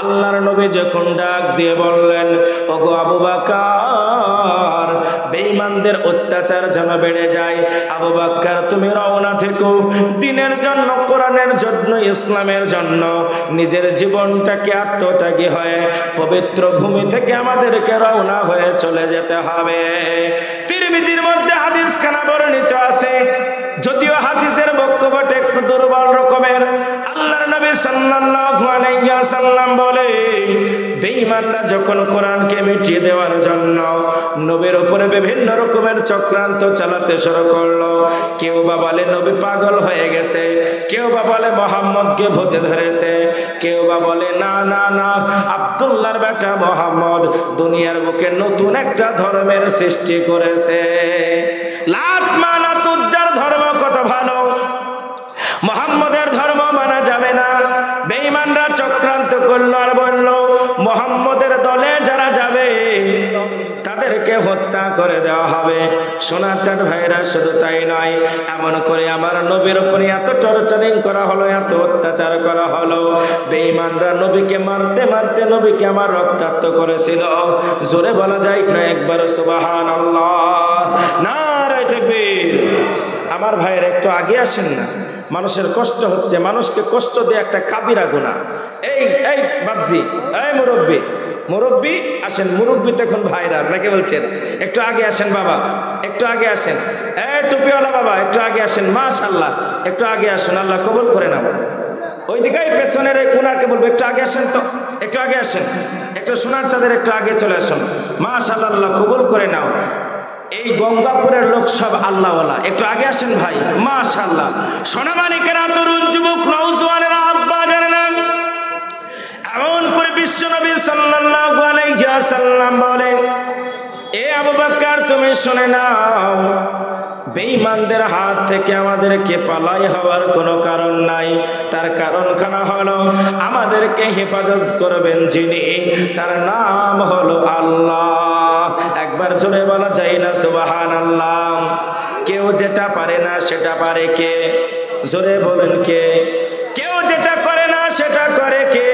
আল্লাহর নবী যখন ডাক দিয়ে বললেন, ওগো আবু বকর, বেঈমানদের অত্যাচার যেন বেড়ে যায়, আবু বকর তুমি রওনা থেকো দ্বীনের জন্য, কোরআনের জন্য, ইসলামের জন্য নিজের জীবনটাকে আত্মত্যাগী হয়ে পবিত্র ভূমি থেকে আমাদেরকে রওনা হয়ে চলে যেতে হবে। তিরমিজির মধ্যে হাদিস খানা বর্ণিত আছে, যদিও হাদিসের বক্তব্যটা একটু দুর্বল রকমের। আল্লাহর নবী সাল্লাল্লাহু আলাইহি ওয়াসাল্লাম বলে, বেঈমানরা যখন কোরআনকে মিটিয়ে দেওয়ার জন্য নবীর উপরে বিভিন্ন রকমের চক্রান্ত চালাতে শুরু করলো, কেউ বা বলে নবী পাগল হয়ে গেছে, কেউ বা বলে মুহাম্মদকে ভূতে ধরেছে, কেউ বা বলে না না না, আব্দুল্লাহর বেটা মুহাম্মদ দুনিয়ার বুকে নতুন একটা ধর্মের সৃষ্টি করেছে। লাত মানাত উজ্জার ধর্ম কত ভালো, মুহাম্মদের ধর্ম মানা যাবে না। বেঈমানরা চক্রান্ত করলো আর বলল, মুহাম্মদের দলে যারা যাবে তাদেরকে হত্যা করে দেওয়া হবে। সোনার চাঁদ ভাইরা, শুধু তাই নয়, এমন করে আমার নবীর উপরে এত টর্চারিং করা হলো, এত অত্যাচার করা হলো, বেঈমানরা নবীকে মারতে মারতে নবীকে আমার রক্তাক্ত করেছিল। জোরে বলা যায় না একবার সুবহানাল্লাহ, নারে তাকবীর। আমার ভাইয়ের একটু আগে আসেন না, মানুষের কষ্ট হচ্ছে, মানুষকে কষ্ট দিয়ে একটা কাবিরা গুনাহ। এই এই বাবজি, এই মুরব্বী, মুরব্বী আসেন, মুরব্বী তখন ভাইরা নাকি বলছেন, একটু আগে আসেন বাবা, একটু আগে আসেন। এই টুপিওয়ালা বাবা, একটু আগে আসেন, মাশাআল্লাহ, একটু আগে আসেন, আল্লাহ কবুল করে নাও। ওইদিকে পেছনের এই কোনারকে বলবো একটু আগে আসেন, তো একটু আগে আসেন, একটু সোনার চাঁদের একটু আগে চলে আসুন, মাশাআল্লাহ, আল্লাহ কবুল করে নাও। এই গঙ্গাপুরের লোক সব আল্লাহওয়ালা, একটু আগে আসেন ভাই, মাশাআল্লাহ। সোনামানিকেরা, তরুণ যুবক নওজওয়ানেরা, আব্বা জানেন, এমন করে বিশ্বনবী সাল্লাল্লাহু আলাইহি ওয়াসাল্লাম বলেন, এ আবু বকর তুমি শুনে নাও, বেঈমানদের হাত থেকে আমাদেরকে পালাই হওয়ার কোনো কারণ নাই। তার কারণ খানা হলো, আমাদেরকে হেফাজত করবেন যিনি, তার নাম হলো আল্লাহ। একবার জোরে বলা যায় না সুবহানাল্লাহ। কেউ যেটা পারে না সেটা পারে কে? জোরে বলেন কে? কেউ যেটা করে না সেটা করে কে?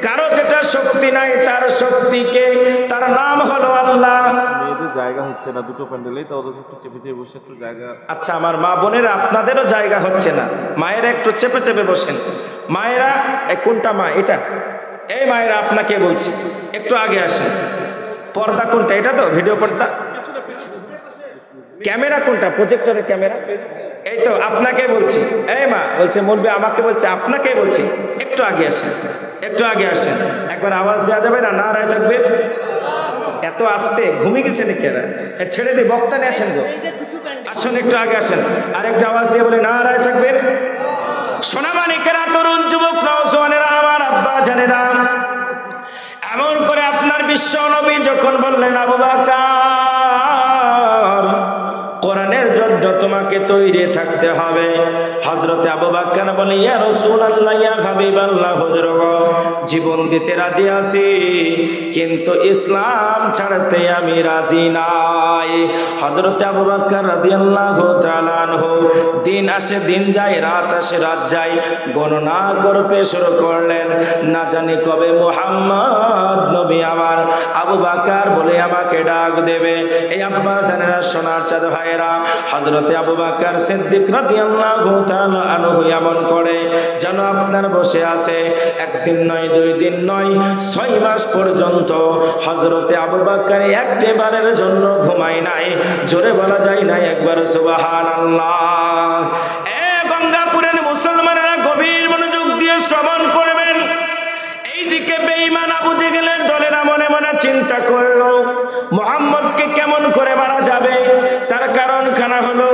কারো যেটা শক্তি নাই তার শক্তিকে, তার নাম হলো আল্লাহ। জায়গা হচ্ছে না দুটো প্যান্ডেলেই, তো ওদের একটু চেপে চেপে বসে একটু জায়গা। আচ্ছা আমার মা বোনেরা, আপনাদেরও জায়গা হচ্ছে না, মায়েরা একটু চেপে চেপে বসেন। মায়েরা, কোনটা মা? এটা, এই মায়েরা আপনাকে বলছি একটু আগে আসেন। পর্দা কোনটা? এটা তো ভিডিও পর্দা। ক্যামেরা কোনটা? প্রজেক্টরের ক্যামেরা। এই তো আপনাকে বলছি। এই মা বলছে, মুরব্বি আমাকে বলছে, আপনাকে বলছি একটু আগে আসেন, একটু আগে আসেন। একবার আওয়াজ দেওয়া যাবে না? নারায়ে তাকবীর। এত আস্তে ঘুমিয়ে গেছে নাকি এরা? ছেড়ে দিয়ে বক্তা নিয়ে আসেন গো, আসুন একটু আগে আসেন। আর একটা আওয়াজ দিয়ে বলে নারায়ে তাকবীর। সোনামানিকেরা, তরুণ যুবক নওজওয়ানেরা, আমার আব্বা জানেরা, এমন করে আপনার বিশ্ব নবী যখন বললেন, আবু বকর কোরআনের জন্য তোমাকে আপনাকে তৈরি থাকতে হবে। হযরতে আবু বকর বলে, ইয়া রাসূলুল্লাহ, ইয়া হাবিবাল্লাহ, হুজুর গো, জীবন দিতে রাজি আছি, কিন্তু ইসলাম ছাড়তে আমি রাজি নাই। হযরতে আবু বকর রাদিয়াল্লাহু তাআলা আনহু দিন আসে দিন যায়, রাত আসে রাত যায়, গণনা করতে শুরু করলেন। না জানি কবে মুহাম্মদ নবী আমার আবু বকর বলে আমাকে ডাক দেবে। এই আব্বা জানেরা, সোনার চাঁদ ভাইরা, হযরতে আবু বকর সিদ্দিক রাদিয়াল্লাহু তাআলা আনহু এমন করে যেন আপনার বসে আছে। একদিন নয়, 2 দিন নয়, 6 মাস পর্যন্ত হযরতে আবু বকর একবারের জন্য ঘুমায় নাই। জোরে বলা যায় না একবার সুবহানাল্লাহ। এ গঙ্গাপুরের মুসলমানেরা গভীর মনোযোগ দিয়ে শ্রবণ করবেন। এইদিকে বেঈমান আবু জেহেলের দলেরা মনে মনে চিন্তা করলো, মুহাম্মদকে কেমন করে মারা যাবে। তার কারণ খানা হলো,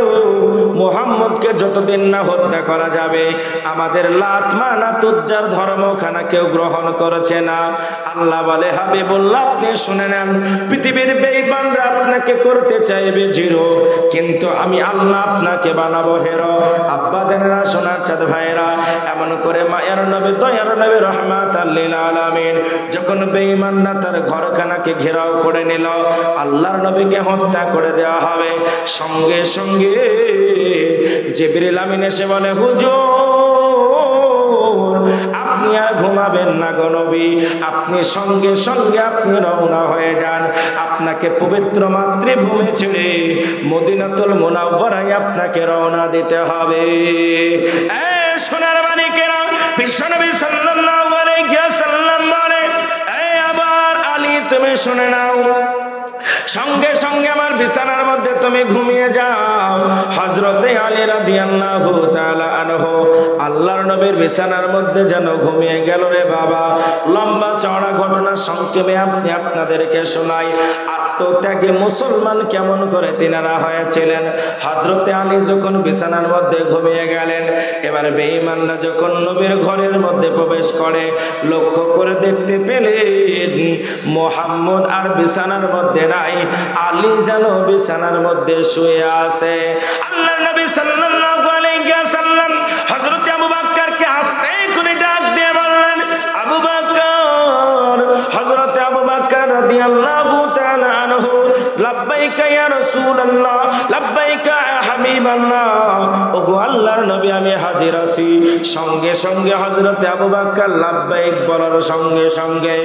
মুহাম্মদকে যতদিন না হত্যা করা যাবে আমাদের লাত মানাত উজ্জার ধর্মখানা কেউ গ্রহণ করছে না। আল্লাহ বলে, হাবিবুল্লাহ, আপনি শুনে নেন, পৃথিবীর বেঈমানরা আপনাকে করতে চাইবে জিরো, কিন্তু আমি আল্লাহ আপনাকে বানাবো হিরো। আব্বা জানেরা, সোনার চাঁদ ভাইরা, এমন করে মায়ার নবী, দয়ার নবী, রহমাতাল লিল আলামিন যখন বেঈমানরা তার ঘরখানাকে ঘেরাও করে নিল, আল্লাহর নবীকে হত্যা করে দেওয়া হবে, সঙ্গে সঙ্গে জিবরিল আমিন এসে বলে, হুজুর, আপনি আর ঘুমাবেন না গো নবী, আপনি সঙ্গে সঙ্গে আপনি রওনা হয়ে যান। আপনাকে পবিত্র মাতৃভূমি ছেড়ে মদিনাতুল মুনাওয়ারায় আপনাকে রওনা দিতে হবে। এ সোনার মানিকেরা, বিশ্বনবী সাল্লাল্লাহু আলাইহি ওয়াসাল্লাম বলে, এ আবার আলী, তুমি শুনে নাও, সঙ্গে সঙ্গে আমার বিছানার মধ্যে তুমি ঘুমিয়ে যাও। হযরতে আলী রাদিয়াল্লাহু তাআলা আনহু আল্লাহর নবীর বিছানার মধ্যে যেন ঘুমিয়ে গেল রে বাবা। লম্বা চওড়া ঘটনা সংক্ষেপে আপনি আপনাদেরকে শোনাই। আত্মত্যাগী মুসলমান কেমন করে তিনারা হয়েছিলেন। হযরতে আলী যখন বিছানার মধ্যে ঘুমিয়ে গেলেন, এবার বেঈমানরা যখন নবীর ঘরের মধ্যে প্রবেশ করে, লক্ষ্য করে দেখতে পেলেন মুহাম্মদ আর বিছানার মধ্যে নাই, আলী যেন বিছানার মধ্যে শুয়ে আছে। আল্লাহর নবী সাল্লাল্লাহু আলাইহি ওয়াসাল্লাম হযরত আবু বকরকে আস্তে করে ডাক দিয়ে বললেন, আবু বকর। হযরত আবু বকর রাদিয়াল্লাহু তাআলা আনহু, লাব্বাইকা ইয়া রাসূলুল্লাহ, লাব্বাইকা ইয়া হাবিবাল্লাহ, ওগো আল্লাহর নবী, আমি হাজির আছি। সঙ্গে সঙ্গে হযরত আবু বকর লাব্বাইক বলার সঙ্গে সঙ্গে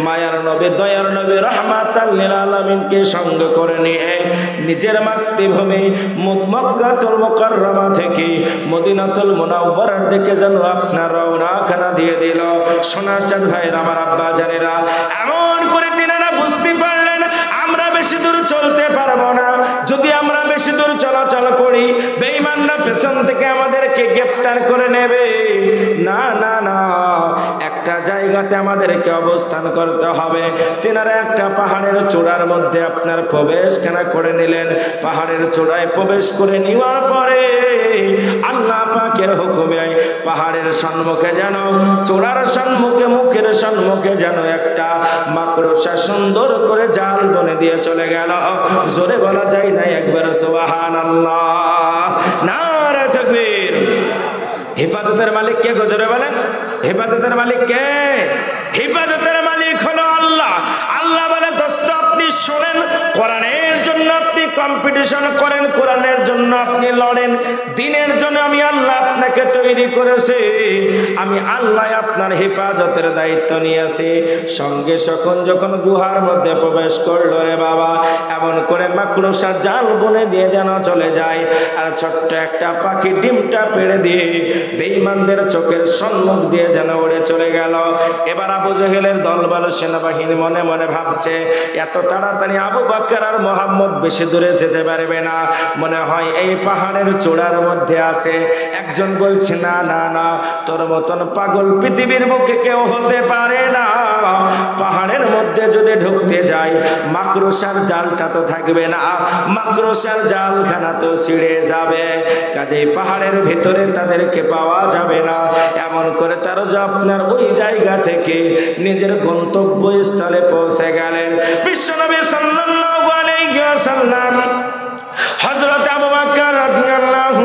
মায়ার নবী, দয়ার নবী, রহমাতাল লিল আলামিনকে সঙ্গে করে নিয়ে নিজের মাতৃভূমি মক্কাতুল মুকাররমা থেকে মদিনাতুল মুনাওয়ারার দিকে যেন আপনার রওনাখানা দিয়ে দিল। সোনার চাঁদ ভাইরা, আমার আব্বা জানেরা, এমন করে তিনারা বুঝতে পারলেন আমরা বেশি দূর চলতে পারবো না। যদি আমরা বেশি দূর চলাচল করি, বেঈমানরা পেছন থেকে আমাদেরকে গ্রেফতার করে নেবে। না না না, একটা জায়গাতে আমাদেরকে অবস্থান করতে হবে। তিনারা একটা পাহাড়ের চূড়ার মধ্যে আপনার প্রবেশখানা করে নিলেন। পাহাড়ের চূড়ায় প্রবেশ করে নেওয়ার পরে আল্লাহ পাকের হুকুমে পাহাড়ের সম্মুখে যেন, চূড়ার সম্মুখে, মুখের সম্মুখে যেন একটা মাকড়সা সুন্দর করে জাল বনে দিয়ে চলে গেল। জোরে বলা যায় না একবার সুবহানাল্লাহ, নারে তাকবীর। হেফাজতের মালিক কে গো? জোরে বলেন, হেফাজতের মালিক কে? হেফাজতের মালিক হলো আল্লাহ। আল্লাহ বলে, দোস্ত, আপনি শোনেন, কোরআনের জন্য আপনি কম্পিটিশন করেন, কোরআনের জন্য আপনি লড়েন, দিনের জন্য আমি আল্লাহ আপনাকে তৈরি করেছি। আমি আল্লাহ আপনার হেফাজতের দায়িত্ব নিয়েছি। সঙ্গে যখন গুহার মধ্যে প্রবেশ করলো রে বাবা, এমন করে মাকড়সা জাল বনে দিয়ে যেন চলে যায়। আর ছোট্ট একটা পাখি ডিমটা পেড়ে দিয়ে বেঈমানদের চোখের সম্মুখ দিয়ে যেন উড়ে চলে গেল। এবার আবু জেহেলের দলবল সেনাবাহিনী মনে মনে ভাবছে, এত তাড়াতাড়ি আবু বকর আর মুহাম্মদ বেশি দূরে যেতে পারবে না, মনে হয় এই পাহাড়ের চূড়ার মধ্যে আছে। একজন বলছে, না না না, তোর মতন পাগল পৃথিবীর বুকে কেউ হতে পারে না। পাহাড়ের মধ্যে যদি ঢুকতে যাই, মাকড়সার জালটা তো থাকবে না, মাকড়সার জালখানা তো ছিঁড়ে যাবে, কাজেই পাহাড়ের ভিতরে তাদেরকে পাওয়া যাবে না। এমন করে তারা যে আপনার ওই জায়গা থেকে নিজের গন্তব্যস্থলে পৌঁছে গেলেন। বিশ্বনবী সাল্লাল্লাহু আলাইহি ওয়াসাল্লাম হযরত আবু বকর রাদিয়াল্লাহু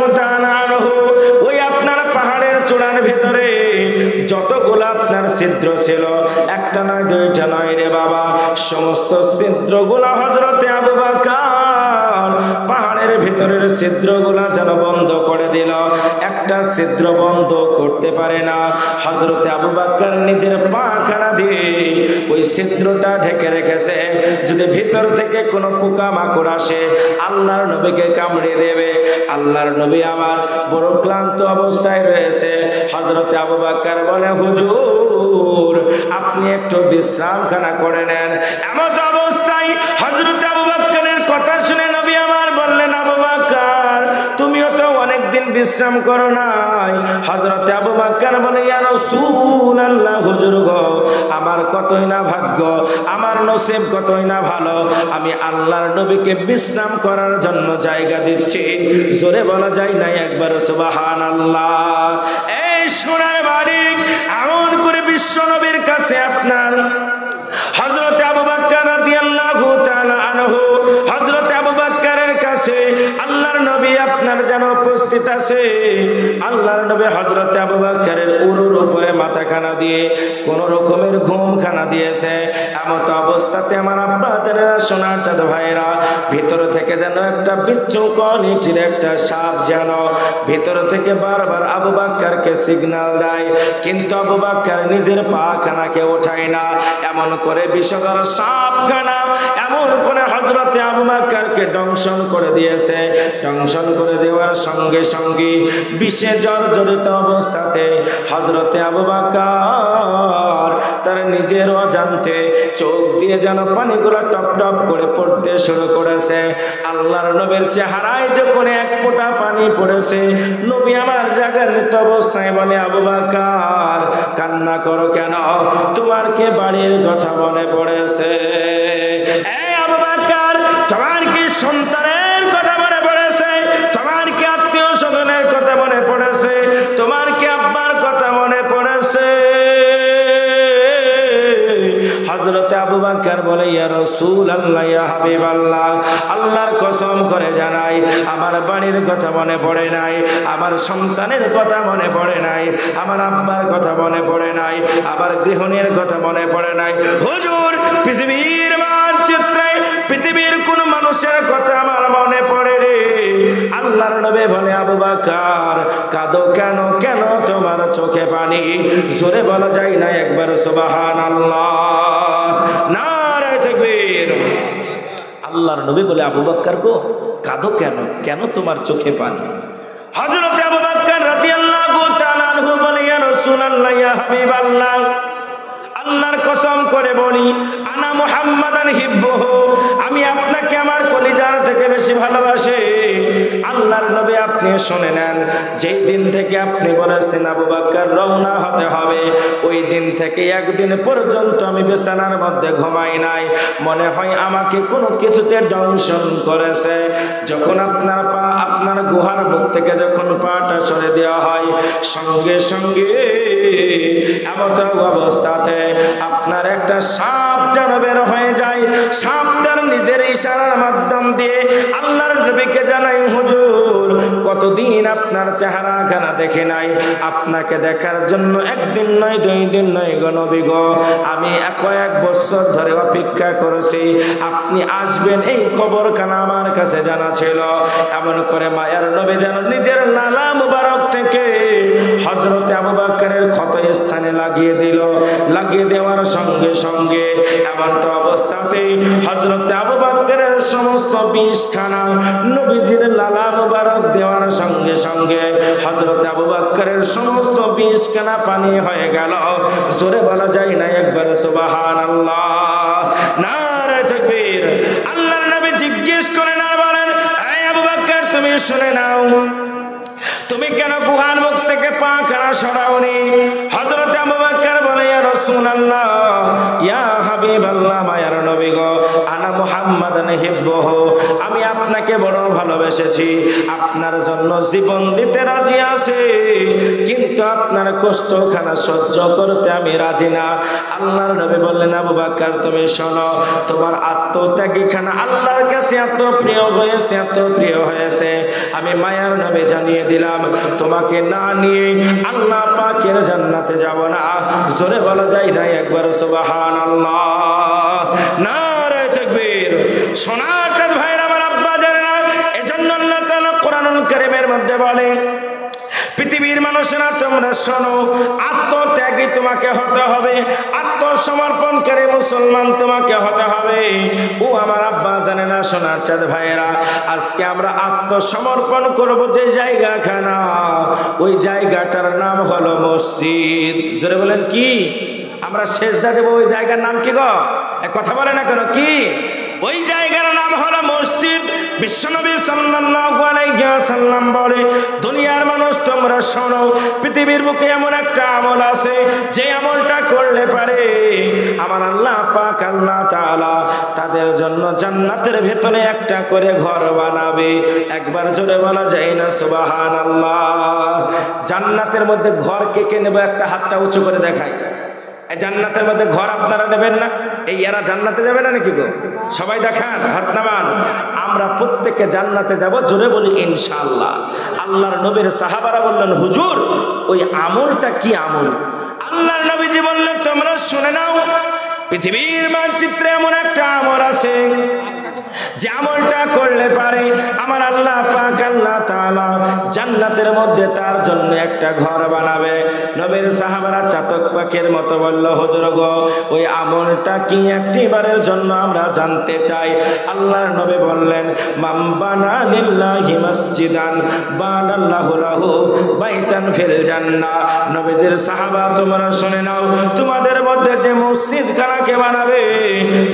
ছিদ্রগুলা যেন বন্ধ করে দিল, একটা ছিদ্র বন্ধ করতে পারে না। হযরতে আবু বকর নিজের পাখানা দিয়ে ওই ছিদ্রটা ঢেকে রেখেছে, যদি ভিতর থেকে কোনো পোকামাকড় আসে আল্লাহর নবীকে কামড়ে দেবে। আল্লাহর নবী আমার বড় ক্লান্ত অবস্থায় রয়েছে। হযরতে আবু বকর বলে, হুজুর আপনি একটু বিশ্রামখানা করে নেন। এমন অবস্থায় হযরতে আবু বকরের কথা শুনে নবী আমার বললেন, আবু বকর তুমিও তো অনেকদিন বিশ্রাম করো নাই। হযরতে আবু বকর বলে, ইয়া রাসূলুল্লাহ, হুজুর গো আমার কতই না ভাগ্য, আমার নসিব কতই না ভালো, আমি আল্লাহর নবীকে বিশ্রাম করার জন্য জায়গা দিচ্ছি। জোরে বলা যায় না একবার সুবহানাল্লাহ। এই সোনার মালিক এমন করে বিশ্ব নবীর কাছে আপনার হযরতে আবু বকর রাদিয়াল্লাহু তাআলা আনহু, হযরতে আবু বকরের কাছে আল্লাহর নবী আপনার যেন উপস্থিত আছে। আল্লাহর নবী হযরতে আবু বকরের উরুর উপরে মাথাখানা দিয়ে কোন রকমের ঘুমখানা দিয়েছে। এমন অবস্থাতে আমার আব্বা জানেরা, সোনার চাঁদ ভাইরা, ভিতর থেকে যেন একটা বিচ্ছুকনিটির একটা সাপ যেন ভিতর থেকে বারবার আবু বকরকে সিগন্যাল দেয়, কিন্তু আবু বকর নিজের পাখানাকে ওঠায় না। এমন করে বিষধর সাপখানা এমন করে হযরতে আবু বকরকে দংশন করে দিয়েছে। দংশন করে দেওয়ার সঙ্গে সঙ্গে বিষে জর্জরিত অবস্থাতে হযরতে আবু বকর তার নিজের অজান্তে চোখ দিয়ে যেন পানিগুলো টপ টপ করে পড়তে শুরু করেছে। আল্লাহর নবীর চেহারায় যখন এক ফোঁটা পানি পড়েছে, নবী আমার জাগান্বিত অবস্থায় বলে, আবু বকর কান্না করো কেন, তোমার কি বাড়ির কথা মনে পড়েছে? এই আবু বকর তোমার কি সন্তানের কথা মনে পড়েছে? তোমার কি আত্মীয় স্বজনের কথা মনে পড়েছে? তোমার কি আব্বার কথা মনে পড়েছে? হযরতে আবু বকর বলে, ইয়া রাসূলুল্লাহ, ইয়া হাবিবাল্লাহ, আল্লাহর কসম করে জানাই আমার বাড়ির কথা মনে পড়ে নাই, আমার সন্তানের কথা মনে পড়ে নাই, আমার আব্বার কথা মনে পড়ে নাই, আমার গৃহিণীর কথা মনে পড়ে নাই। হুজুর পৃথিবীর মানচিত্রে পৃথিবীর কোন মানুষের কথা আমার মনে পড়ে রে। আল্লাহর নবী বলে, আবু বকর কাঁদো কেন, কেন তোমার চোখে পানি? জোরে বলা যায় না একবার সুবহানাল্লাহ, নারে তাকবীর। আল্লাহর নবী বলে, আবু বকর গো কাঁদো কেন, কেন তোমার চোখে পানি? হযরত আবু বকর রাদিয়াল্লাহু তাআলা আনহু বলে, ইয়া রাসূলুল্লাহ, ইয়া হাবিবাল্লাহ, আল্লাহর কসম করে বলি, আনা মুহাম্মাদান হিব্বুহু, আমি আপনাকে আমার কলিজার থেকে বেশি ভালোবাসি। আল্লাহর নবী আপনি শুনে নেন, যেই দিন থেকে আপনি বলেছেন আবু বকর রওনা হতে হবে, ওই দিন থেকে একদিন পর্যন্ত আমি বিছানার মধ্যে ঘুমাই নাই। মনে হয় আমাকে কোনো কিছুতে দংশন করেছে। যখন আপনার পা আপনার গুহার বুক থেকে যখন পাটা সরে দেওয়া হয়, সঙ্গে সঙ্গে এমন অবস্থাতে আপনার একটা সাপ যেন বের হয়ে যায়। সাপটার নিজের ইশারার মাধ্যম দিয়ে আল্লাহর নবীকে জানাই, হুজুর কতদিন আপনার চেহারা খানা দেখে নাই, আপনাকে দেখার জন্য একদিন নয়, 2 দিন নয় গো নবী গো, আমি কয়েক বছর ধরে অপেক্ষা করেছি, আপনি আসবেন এই খবর খানা আমার কাছে জানা ছিল। এমন করে মায়ার নবী যেন নিজের লালা মুবারক থেকে হযরতে আবু বকরের ক্ষত স্থানে লাগিয়ে দিল। লাগিয়ে দেওয়ার সঙ্গে সঙ্গে এমন তো অবস্থাতেই হযরতে আবু বকরের সমস্ত বিষখানা নবীজির লালা মুবারক দেওয়ার সঙ্গে সঙ্গে হযরতে আবু বকরের সমস্ত বিষখানা পানি হয়ে গেল। জোরে বলা যায় না একবার সুবহানাল্লাহ, নারে তাকবীর। আল্লাহর নবী জিজ্ঞেস করেন আর বলেন, এই আবু বকর তুমি শুনে নাও, তুমি কেন গুহার মুখ থেকে পাখানা সরাওনি? হযরতে আবু বকর বলে, ইয়া রাসূলুল্লাহ, ইয়া হাবিবাল্লাহ, মায়ার নবী গো, আনা মুহাম্মাদান হিব্বুহু, আমি আপনাকে বড় ভালোবেসেছি, আপনার জন্য জীবন দিতে রাজি আছি, কিন্তু আপনার কষ্টখানা সহ্য করতে আমি রাজি না। আল্লাহর নবী বললেন, আবু বকর তুমি শোনো, তোমার আত্মত্যাগী খানা আল্লাহর কাছে এত প্রিয় হয়েছে, এত প্রিয় হয়েছে, আমি মায়ার নবী জানিয়ে দিলাম, তোমাকে না নিয়ে আল্লাহ পাকের জান্নাতে যাব না। জোরে বলা যায় না একবার সুবহানাল্লাহ, নারে তাকবীর। সোনার চাঁদ ভাইরা, আমার আব্বা জানেনা, এজন্য আল্লাহ তাআলা কোরআন বলে, পৃথিবীর মানুষেরা তোমরা শোনো, আত্মত্যাগী তোমাকে হতে হবে, আত্মসমর্পণকারী মুসলমান তোমাকে হতে হবে। ও আমার আব্বা জানে না, সোনার চাঁদ ভাইয়েরা, আজকে আমরা আত্মসমর্পণ করব যে জায়গাখানা, ওই জায়গাটার নাম হলো মসজিদ। জোরে বলেন কি? আমরা সেজদা দেব, ওই জায়গার নাম কি গো? কথা বলে না কেন? কি? ওই জায়গার নাম হলো মসজিদ। বিশ্বনবী সাল্লাল্লাহু আলাইহি ওয়াসাল্লাম বলে, দুনিয়ার মানুষ তোমরা শোনো, পৃথিবীর বুকে এমন একটা আমল আছে, যে আমলটা করলে পারে আমার আল্লাহ পাক আল্লাহ তাআলা তাদের জন্য জান্নাতের ভেতরে একটা করে ঘর বানাবে। একবার জোরে বলা যায় না সুবহানাল্লাহ? জান্নাতের মধ্যে ঘর কে কে নেবে? একটা হাতটা উঁচু করে দেখায়। জান্নাতের মধ্যে ঘর আপনারা নেবেন না? এই এরা জান্নাতে যাবে না নাকি গো? সবাই দেখান, হাত নামান। আমরা প্রত্যেকে জান্নাতে যাব, জোরে বলি ইনশাআল্লাহ। আল্লাহর নবীর সাহাবারা বললেন, হুজুর ওই আমলটা কি আমল? আল্লাহর নবীজি বললেন, তোমরা শুনে নাও, পৃথিবীর মানচিত্রে এমন একটা আমল আছে, যে আমলটা করলে পারে আমার আল্লাহ পাক আল্লাহ তাআলা জান্নাতের মধ্যে তার জন্য একটা ঘর বানাবে। নবীর সাহাবারা চাতক পাখির মতো বলল, হুজুর গো ওই আমলটা কি একটিবারের জন্য আমরা জানতে চাই। আল্লাহর নবী বললেন, মান বানা লিল্লাহি মসজিদান বানাল্লাহু লাহু বাইতান ফিল জান্নাহ। নবীজির সাহাবা তোমরা শুনে নাও, তোমাদের মধ্যে যে মসজিদখানাকে বানাবে,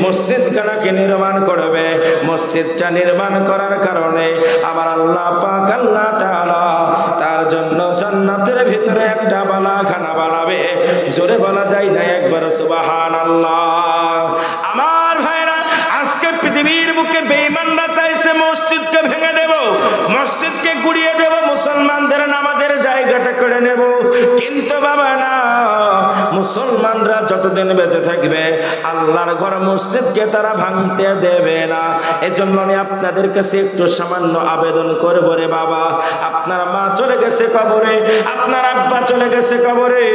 মসজিদখানাকে নির্মাণ করবে, মসজিদটা নির্মাণ করার কারণে আমার আল্লাহ পাক আল্লাহ তাআলা তার জন্য জান্নাতের ভিতরে একটা বালাখানা বানাবে। জোরে বলা যায় না একবার সুবহানাল্লাহ? আমার ভাইরা, আজকে পৃথিবীর বুকে বেঈমানরা চাইছে মসজিদকে ভেঙে দেব, মসজিদকে গুড়িয়ে দেব, মুসলমানদের নামাজের জায়গাটা করে নেব। কিন্তু বাবা না, মুসলমানরা যতদিন বেঁচে থাকবে আল্লাহর ঘর মসজিদকে তারা ভাঙতে দেবে না। এজন্য আমি আপনাদের কাছে একটু সামান্য আবেদন করব রে বাবা, আপনার মা চলে গেছে কবরে, আপনার আব্বা চলে গেছে কবরে,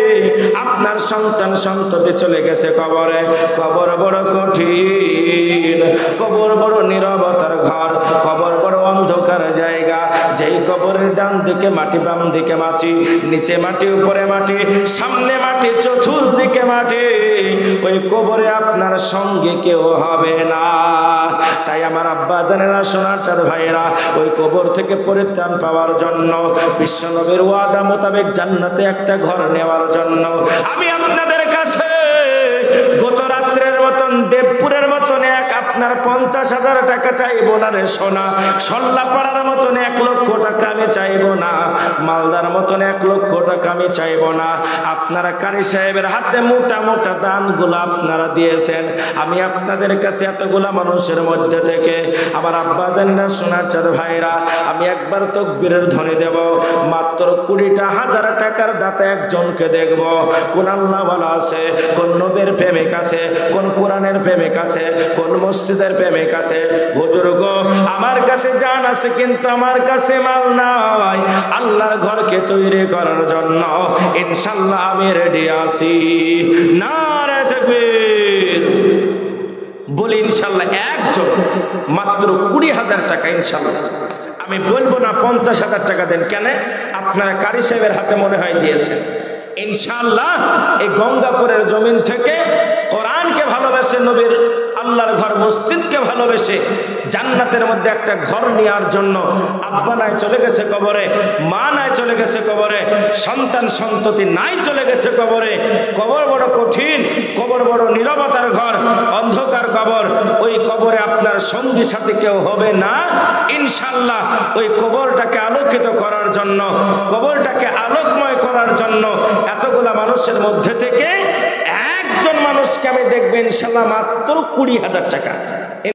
আপনার সন্তান সন্ততি চলে গেছে কবরে। কবর বড় কঠিন, কবর বড় নীরবতার ঘর, কবর বড় অন্ধকার জায়গা। যেই কবরের ডান দিকে মাটি, বাম দিকে মাটি, নিচে মাটি, উপরে মাটি, সামনে মাটি, চতুর্দিকে মাটি, ওই কবরে আপনার সঙ্গে কেউ হবে না। তাই আমার আব্বা জানেরা, সোনার চাঁদ ভাইয়েরা, ওই কবর থেকে পরিত্রাণ পাওয়ার জন্য, বিশ্বনবীর ওয়াদা মোতাবেক জান্নাতে একটা ঘর নেওয়ার জন্য আমি আপনাদের কাছে গত রাত্রের মতন, দেবপুরের মতন এক আপনার 50,000 টাকা চাইবো না রে সোনা, সল্লাপাড়ার মতন 1 লক্ষ টাকা আমি চাইবো না, মালদার মতন 1 লক্ষ টাকা আমি চাইবো না। আপনারা কারি সাহেবের হাতে মোটা মোটা দানগুলো আপনারা দিয়েছেন। আমি আপনাদের কাছে এতগুলা মানুষের মধ্যে থেকে আমার আব্বা জানেরা, সোনার চাঁদ ভাইরা, আমি একবার তাকবীরের ধ্বনি দেব, মাত্র 20,000 টাকার দাতা একজনকে দেখব। কোন আল্লাহ ওয়ালা আছে, কোন নবীর প্রেমিক আছে, কোন কোরআনের প্রেমিক আছে, কোন মসজিদের প্রেমিক আছে। হুজুর গো আমার কাছে জান আছে, কিন্তু আমার কাছে মাল নাই। আল্লাহর ঘরকে তৈরি করার জন্য ইনশাআল্লাহ আমি রেডি আছি। নারে তাকবীর বলি ইনশাআল্লাহ। একজন মাত্র 20,000 টাকা ইনশাআল্লাহ। আমি বলবো না 50,000 টাকা দেন, কেন? আপনারা কারি সাহেবের হাতে মনে হয় দিয়েছেন। ইনশাআল্লাহ এই গঙ্গাপুরের জমিন থেকে কোরআনকে ভালোবেসে, নবীর আল্লাহর ঘর মসজিদকে ভালোবেসে জান্নাতের মধ্যে একটা ঘর নেওয়ার জন্য আব্বা নাই চলে গেছে কবরে, মা নাই চলে গেছে কবরে, সন্তান সন্ততি নাই চলে গেছে কবরে। কবর বড় কঠিন, কবর বড় নীরবতার ঘর, অন্ধকার কবর। ওই কবরে আপনার সঙ্গী সাথী কেউ হবে না। ইনশাআল্লাহ ওই কবরটাকে আলোকিত করার জন্য, কবরটাকে আলোকময় করার জন্য এতগুলা মানুষের মধ্যে থেকে একজন মানুষকে আমি দেখবেন ইনশাআল্লাহ মাত্র 20,000 টাকা।